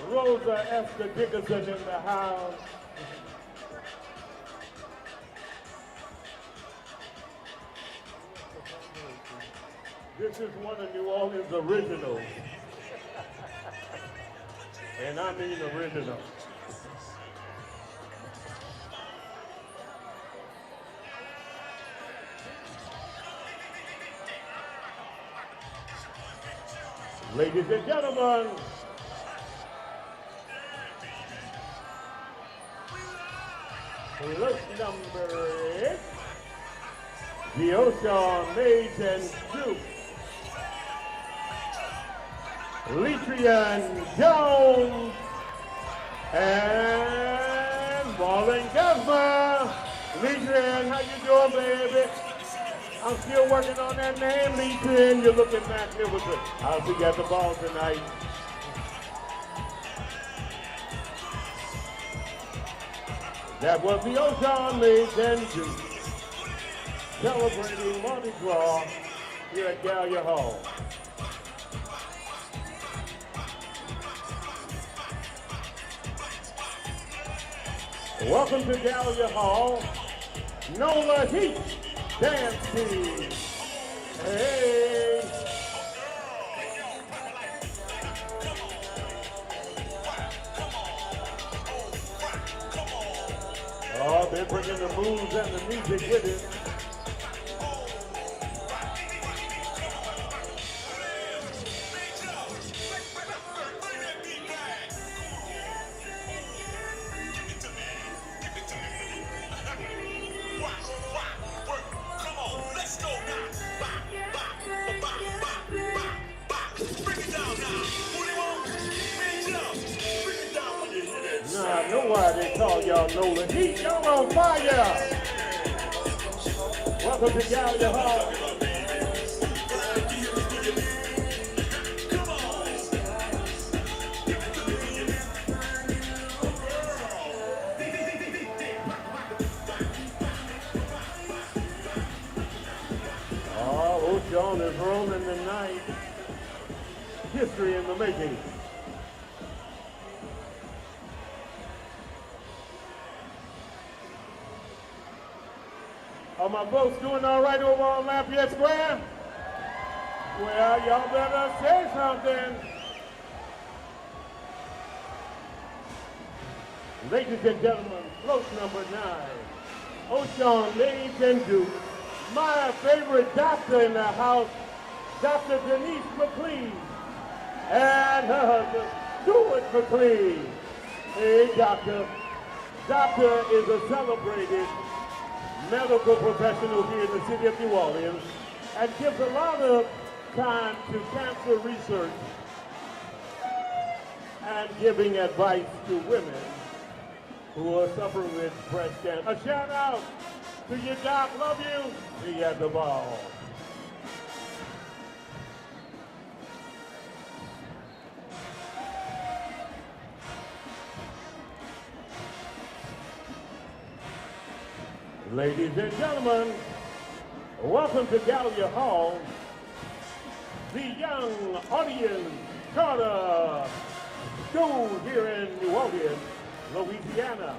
[SPEAKER 1] Rosa Esther Dickerson in the house. This is one of New Orleans' originals. And I mean original. Ladies and gentlemen, float number 8, the Oshun Maids and Duke. Letrian Jones and Marlon Guzman. Letrian, how you doing, baby? I'm still working on that name, Letrian. You're looking magnificent. I'll see you at the ball tonight. That was the Oshun Maids and Duke celebrating Mardi Gras here at Gallier Hall. Welcome to Gallier Hall, Nola Heat Dance Team. Hey. Oh, they're bringing the moves and the music with it. I know why they call y'all Nola Heat. Y'all on fire. Welcome to Gallier Hall. Oh, Oshun is rolling tonight. History in the making. Are my folks doing all right over on Lafayette Square? Well, y'all better say something. Ladies and gentlemen, float number 9, Oshun Maids and Duke. My favorite doctor in the house, Dr. Denise McLean, and her husband, Stuart McLean. Hey, doctor. Doctor is a celebrated medical professional here in the city of New Orleans and gives a lot of time to cancer research and giving advice to women who are suffering with breast cancer. A shout out to your doc, love you. See you at the ball. Ladies and gentlemen, welcome to Gallier Hall, the Young Audience Charter School here in New Orleans, Louisiana.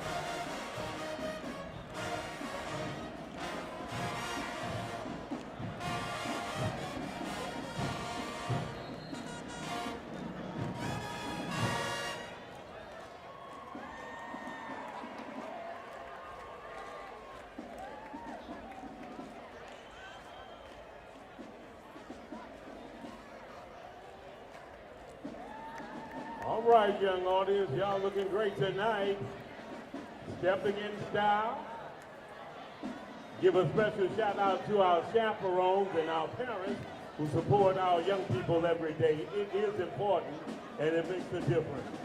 [SPEAKER 1] All right, young audience, y'all looking great tonight. Stepping in style. Give a special shout out to our chaperones and our parents who support our young people every day. It is important and it makes a difference.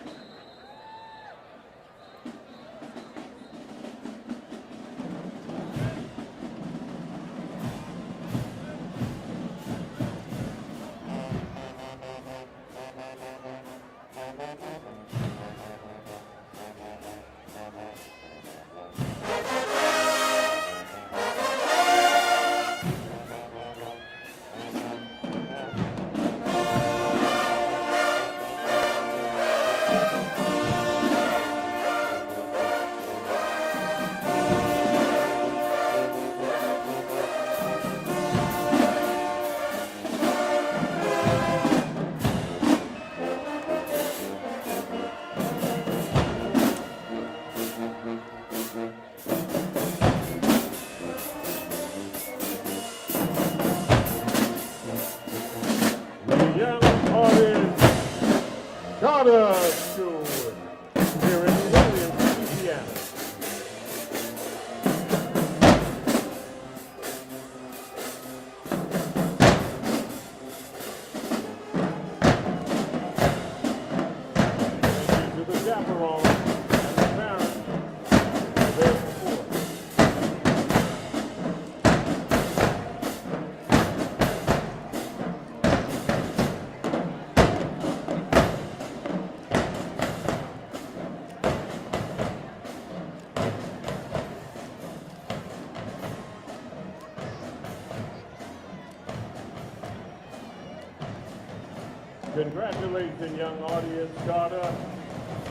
[SPEAKER 1] Congratulations, young audience. Carter,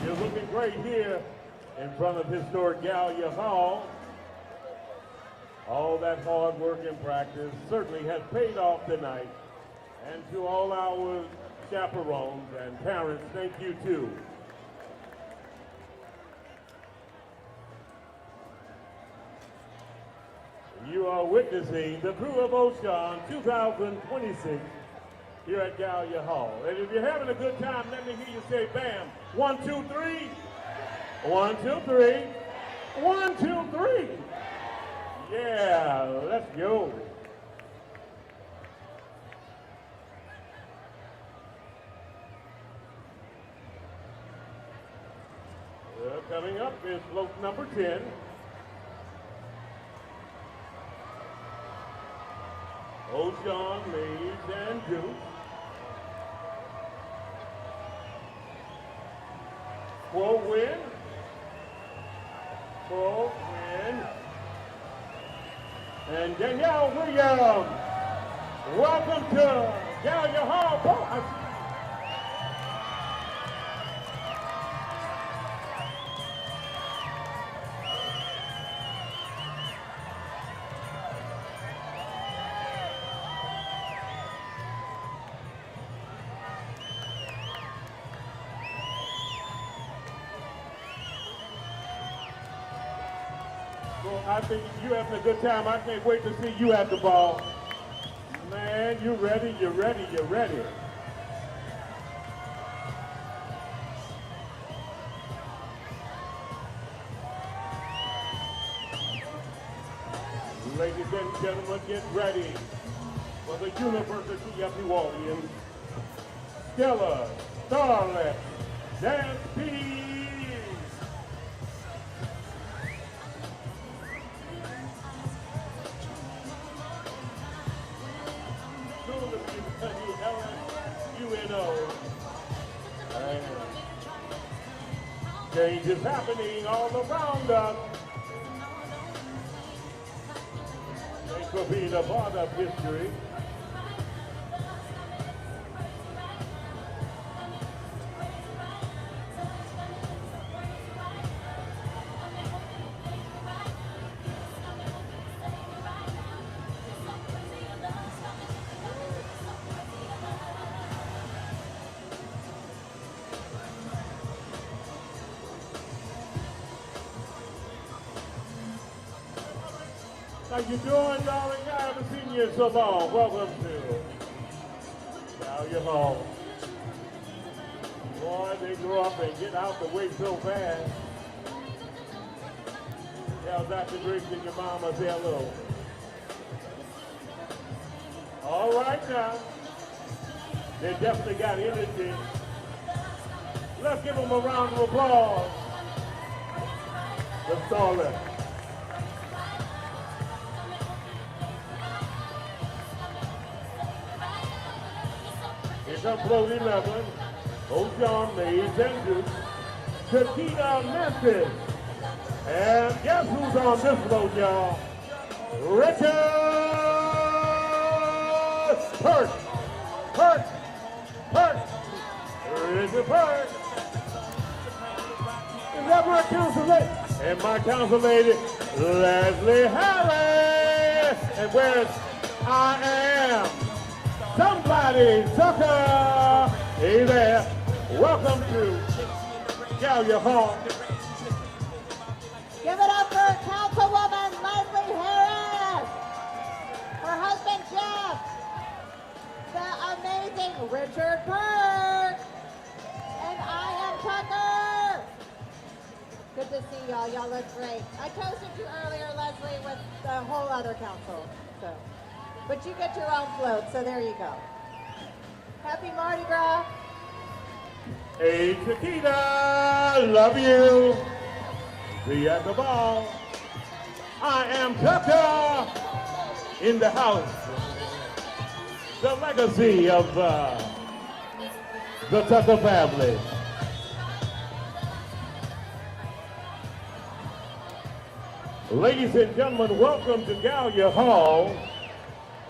[SPEAKER 1] you're looking great here in front of historic Gallier Hall. All that hard work and practice certainly has paid off tonight. And to all our chaperones and parents, thank you too. You are witnessing the Krewe of Oshun 2026 here at Gallier Hall. And if you're having a good time, let me hear you say bam. 1, 2, 3. 1, 2, 3. 1, 2, 3. Yeah, let's go. Coming up is float number 10. Oshun, Mays, and Juice. Full win. Full win. And Danielle Williams. Welcome to Gallier Hall. Oh, well, I think you having a good time. I can't wait to see you at the ball. Man, you ready, you're ready, you're ready. Ladies and gentlemen, get ready for the University of New Orleans Stellar Starlet Dance Team. Change is happening all around us. Thanks for being a part of history. How you doing, darling? I haven't seen you in so long. Welcome to Gallier Hall. Boy, they grow up and get out the way so fast. Tell Dr. Griggs and your mama say hello. All right now. They definitely got energy. Let's give them a round of applause. The Starlet. Here comes float 11, Oshun, Mays, and Duke, Shakita Memphis. And guess who's on this float, y'all? Richard Perk. Richard Perk. Is that my council lady? And my council lady, Leslie Harris. And where's I am? Somebody, sucker! Hey there. Welcome to Gallier Hall.
[SPEAKER 3] Give it up for Councilwoman Leslie Harris, her husband Jeff, the amazing Richard Perk, and I am Tucker. Good to see y'all. Y'all look great. I toasted you earlier, Leslie, with the whole other council. But you get your own float, so there you go. Happy Mardi Gras.
[SPEAKER 1] Hey, Chiquita, love you. See you at the ball. I am Tucker in the house. The legacy of the Tucker family. Ladies and gentlemen, welcome to Gallier Hall.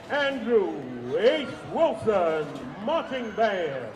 [SPEAKER 1] Andrew H. Wilson Marching Band.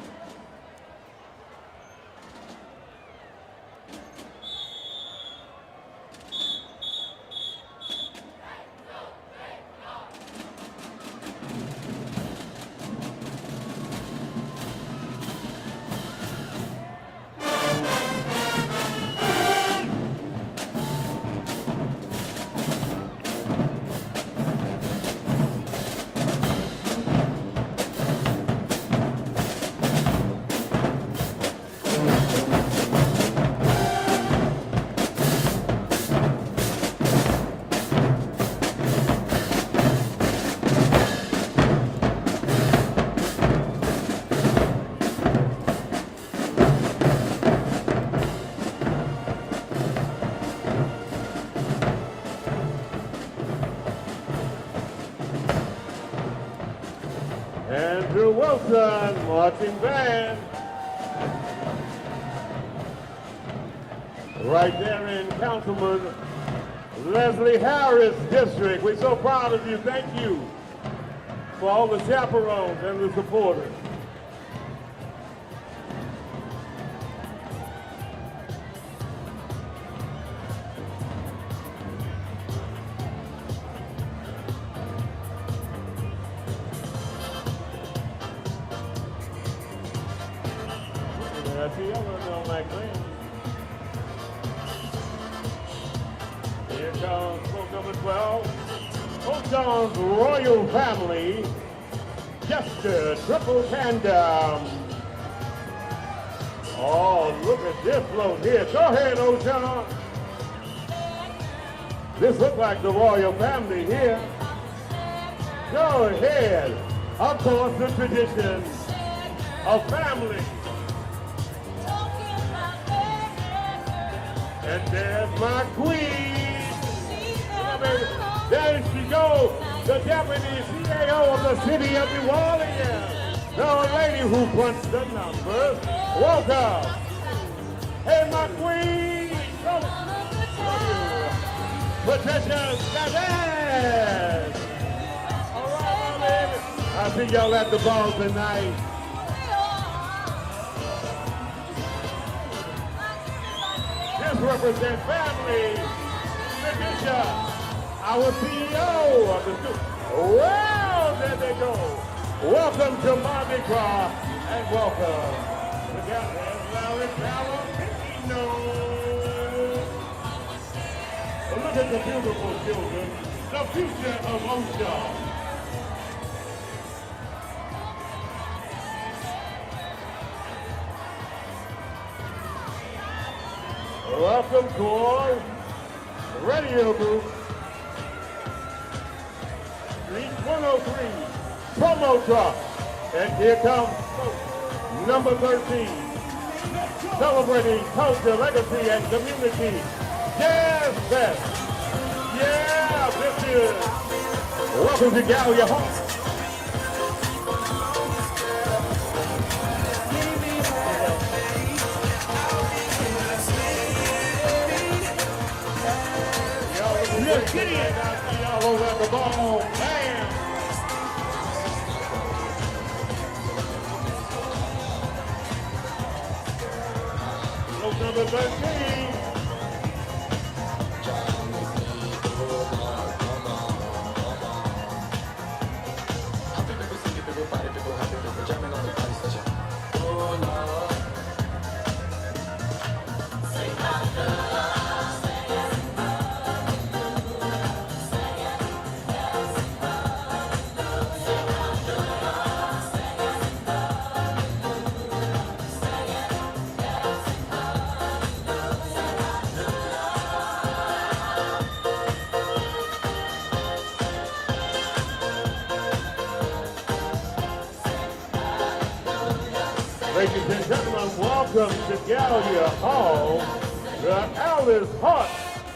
[SPEAKER 1] Andrew Wilson, marching band. Right there in Councilman Leslie Harris District. We're so proud of you. Thank you for all the chaperones and the supporters. That's the other on that man. Here comes book number 12. Oshun's royal family. Jester Triple Tandem. Oh, look at this float here. Go ahead, Oshun. This looks like the royal family here. Go ahead. Of course, the tradition of family. And there's my queen. There she goes, the deputy CAO of the city of New Orleans. The lady who punched the numbers. Welcome. Hey, my queen. Patricia Chavez. All right, my baby. I see y'all at the ball tonight. This represents family, Patricia, our CEO of the school. Well, there they go. Welcome to Mardi Gras, and welcome to Gallier Hall. Look at the beautiful children, the future of Oshun. Welcome to our radio group. Street 103, promo truck. And here comes number 13, celebrating culture, legacy, and community. Jazz Fest. Yeah, this is. Welcome to Gallier Hall. Yes, get in. Y'all over at the ball. Bam. Look number 13. Ladies and gentlemen, welcome to Gallier Hall, the Alice Hart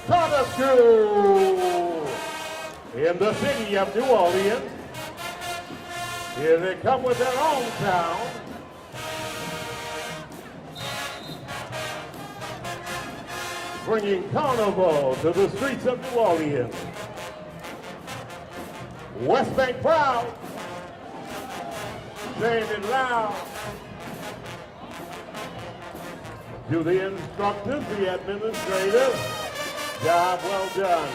[SPEAKER 1] Charter School in the city of New Orleans. Here they come with their own sound. Bringing carnival to the streets of New Orleans. West Bank proud, saying it loud. To the instructors, the administrators, job well done.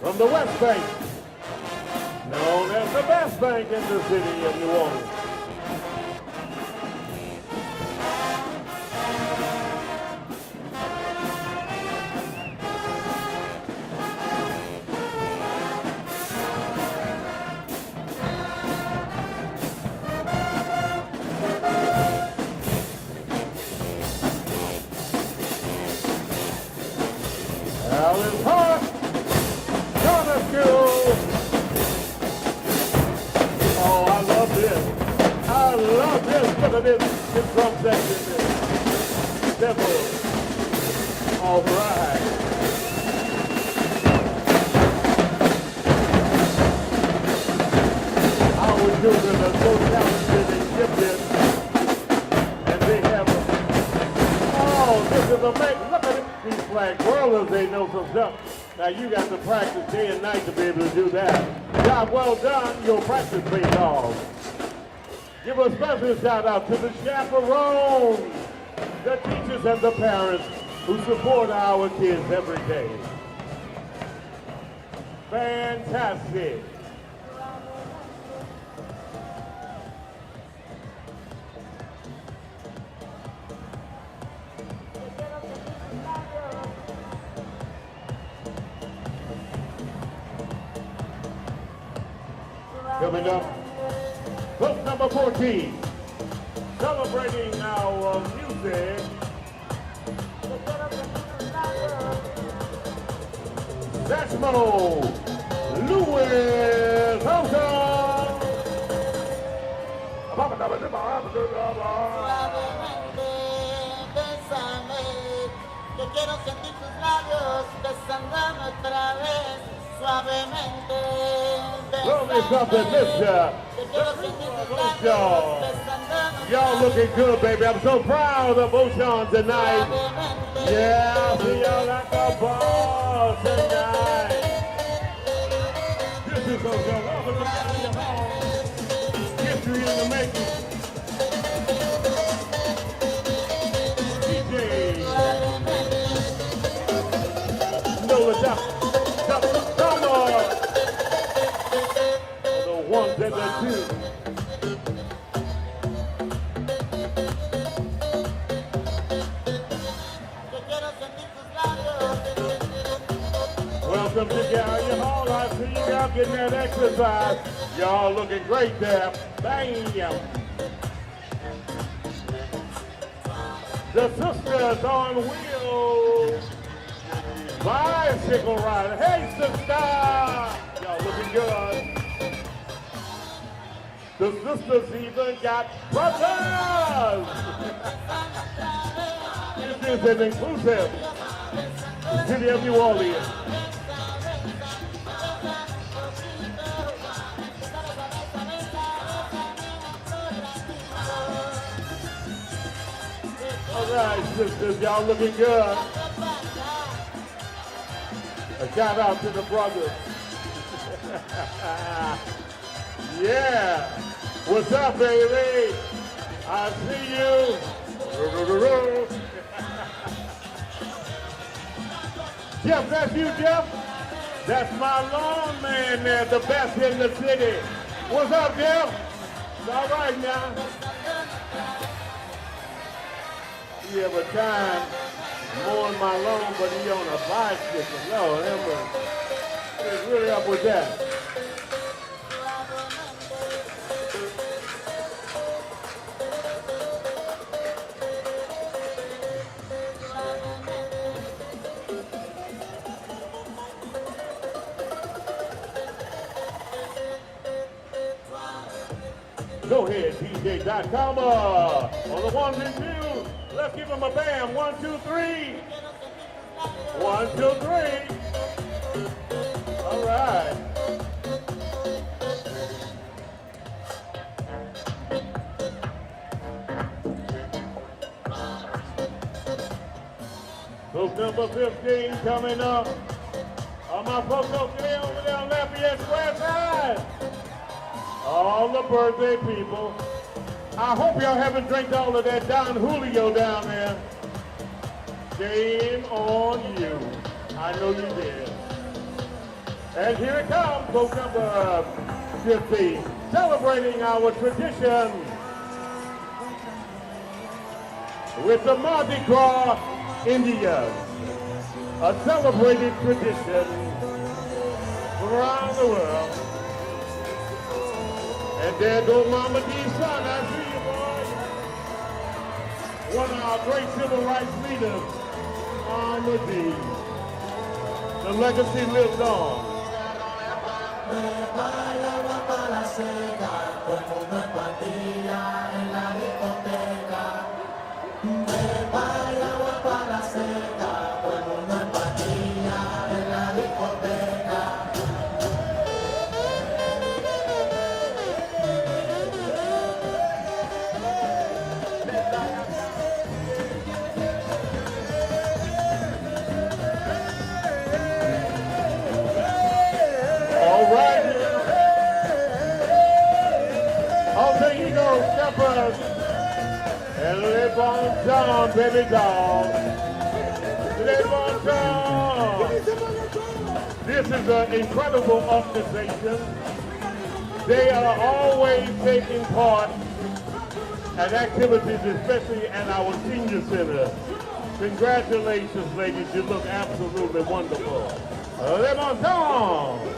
[SPEAKER 1] From the West Bank, known as the best bank in the city of New Orleans. Alice Hart, Charter School. Oh, I love this. I love this. Look at this drum section. Simple. All right. These flag twirlers, they know some stuff. Now you got to practice day and night to be able to do that. Job well done, your practice pays off. Give a special shout out to the chaperones, the teachers and the parents who support our kids every day. Fantastic. Coming up, book number 14, celebrating our music. Desmo Louis Oshun.
[SPEAKER 10] Que quiero sentir tus labios besándome otra vez, suavemente.
[SPEAKER 1] Y'all looking good, baby. I'm so proud of Oshun tonight. Yeah, see y'all like a ball tonight. This is Oshun. Welcome to Gallier Hall. History in the making. DJ. Nola Duck. Come on. The ones and the twos. Welcome to Gallier Hall. I see you out getting that exercise. Y'all looking great there. Bam! The sisters on wheels. Bicycle rider. Hey, sister! Y'all looking good. The sisters even got brothers. This is an inclusive city of New Orleans. All right, sisters, y'all looking good. A shout out to the brothers. Yeah. What's up, baby? I see you. Jeff, that's you, Jeff? That's my lawn man there, the best in the city. What's up, Jeff? It's all right now. He have a time mowing my lawn, but he on a bicycle. Lord, what's really up with that? Go ahead, DJ.com on the ones and twos. Let's give him a bam. 1, 2, 3. 1, 2, 3. All right. Book number 15 coming up. All my folks over there on Lafayette Square side. All the birthday people. I hope y'all haven't drank all of that Don Julio down there. Shame on you. I know you did. And here it comes, book number 15, celebrating our tradition with the Mardi Gras Indians, a celebrated tradition around the world. And there goes Mama D's son. I see you, boy. One of our great civil rights leaders, Mama D. The legacy lives on. on, baby doll. Les Montants. This is an incredible organization. They are always taking part at activities, especially at our senior center. Congratulations, ladies. You look absolutely wonderful. Les Montants.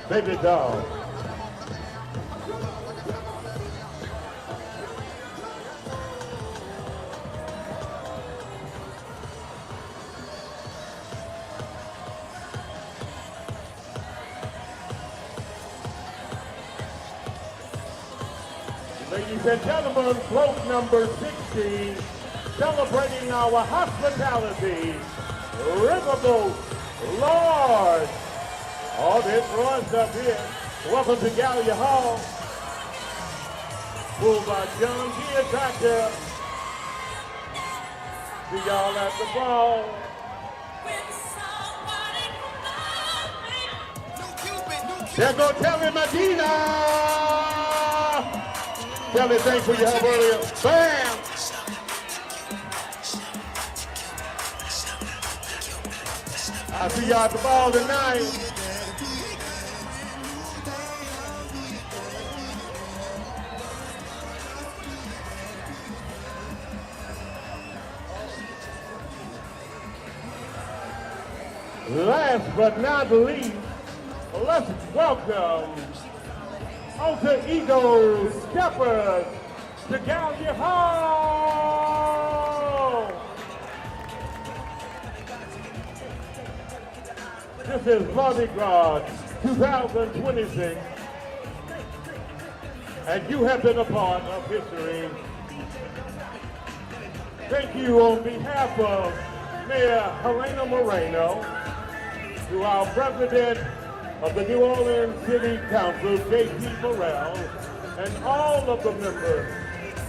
[SPEAKER 1] Baby doll. Ladies and gentlemen, float number 16, celebrating our hospitality, Riverboat Lord. All this runs up here. Welcome to Gallier Hall. Pulled by John D. Tractor. See y'all at the ball. There go Telly Medina. Kelly, thanks for your help earlier. Bam! I see y'all at the ball tonight. Last but not least, let's welcome Alter Ego Steppers to Gallier Hall. This is Mardi Gras 2026, and you have been a part of history. Thank you on behalf of Mayor Helena Moreno, to our President of the New Orleans City Council, J.P. Morrell, and all of the members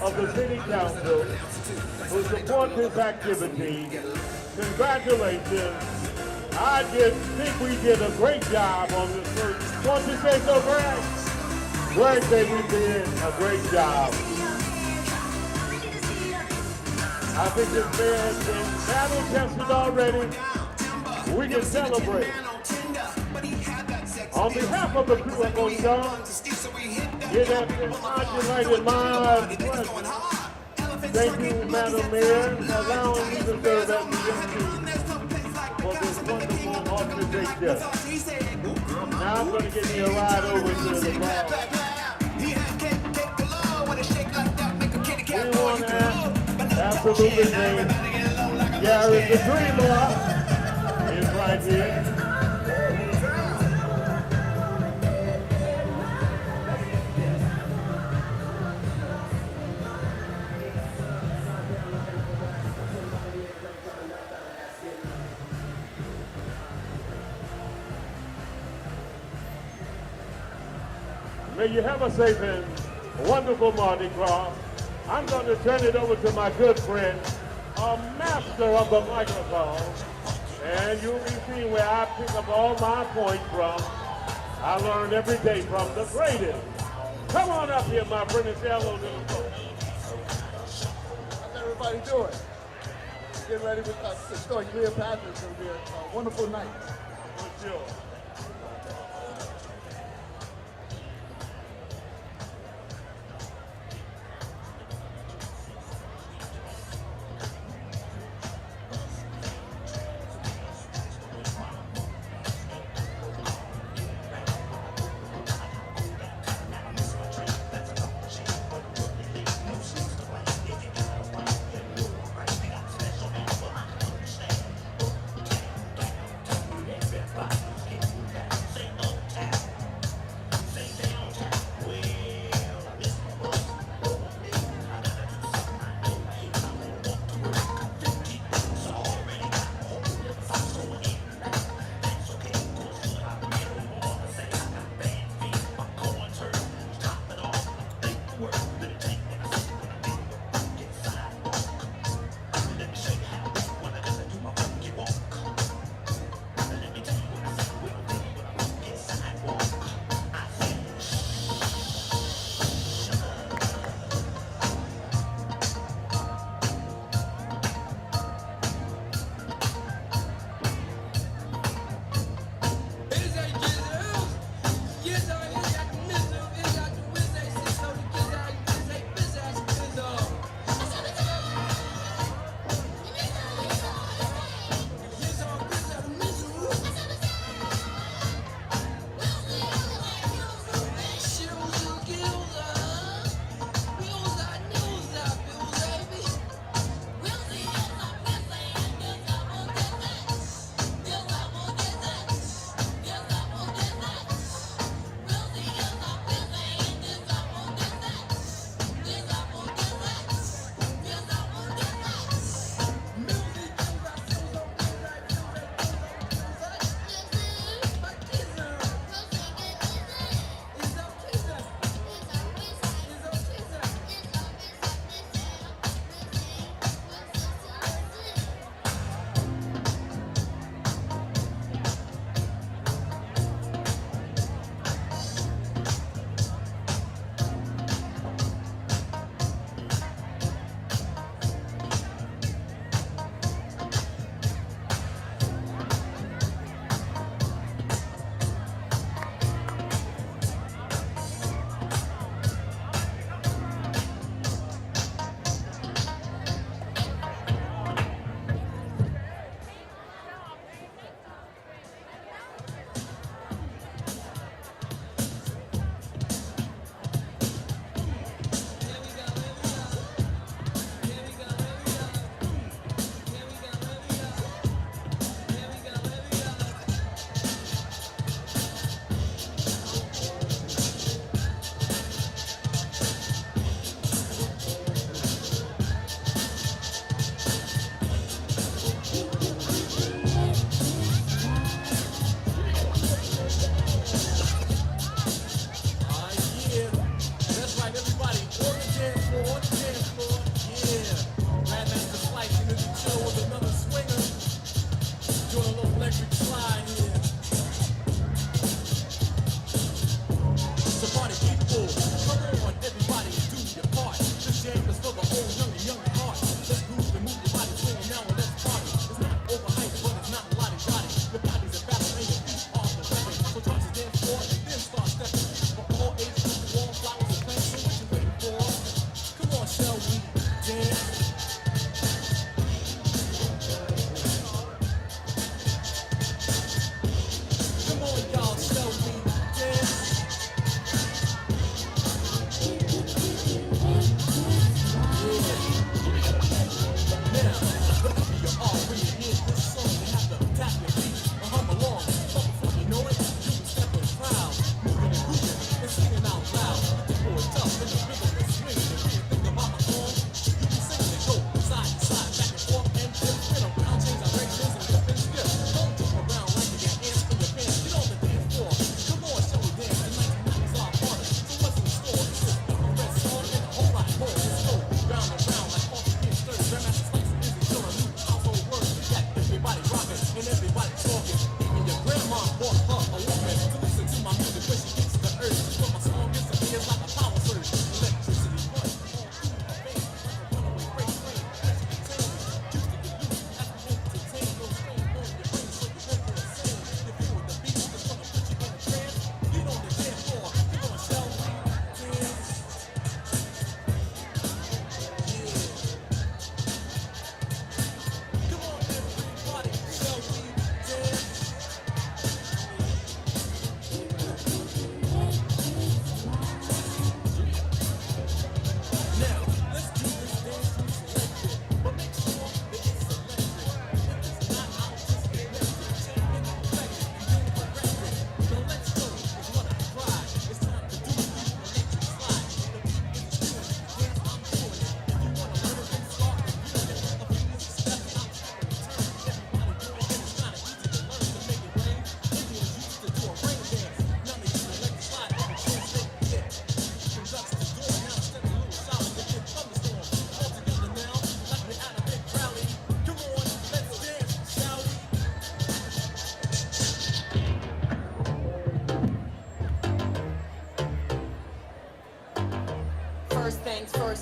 [SPEAKER 1] of the City Council who support this activity. Congratulations. I just think we did a great job on this first. Won't you say so, Greg? Greg said we did a great job. I think this fair has been battle tested already. We can celebrate. On behalf of the Krewe of Oshun, it has been modulated my pleasure. Thank you, Madam Mayor, for allowing me to serve as the MC for this wonderful organization. Now I'm going to give you a ride over to the ball. We want that. Absolutely great. Gary the Dreamer is right here. May you have a safe and wonderful Mardi Gras. I'm going to turn it over to my good friend, a master of the microphone. And you'll be seeing where I pick up all my points from. I learned every day from the greatest. Come on up here, my friend, and say hello to the folks.
[SPEAKER 11] How's everybody doing? Getting ready with us to start Cleopatra. It's going to be a wonderful night.
[SPEAKER 1] For sure.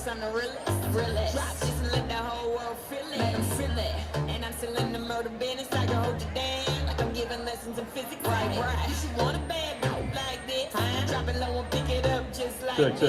[SPEAKER 7] realest, I'm the realest. Drop this and let the whole world feel it. Let them feel it. And I'm still in the murder business. I can hold you down like I'm giving lessons in physics. Right. You should want a bad girl like this. Drop it low and pick it up just like this.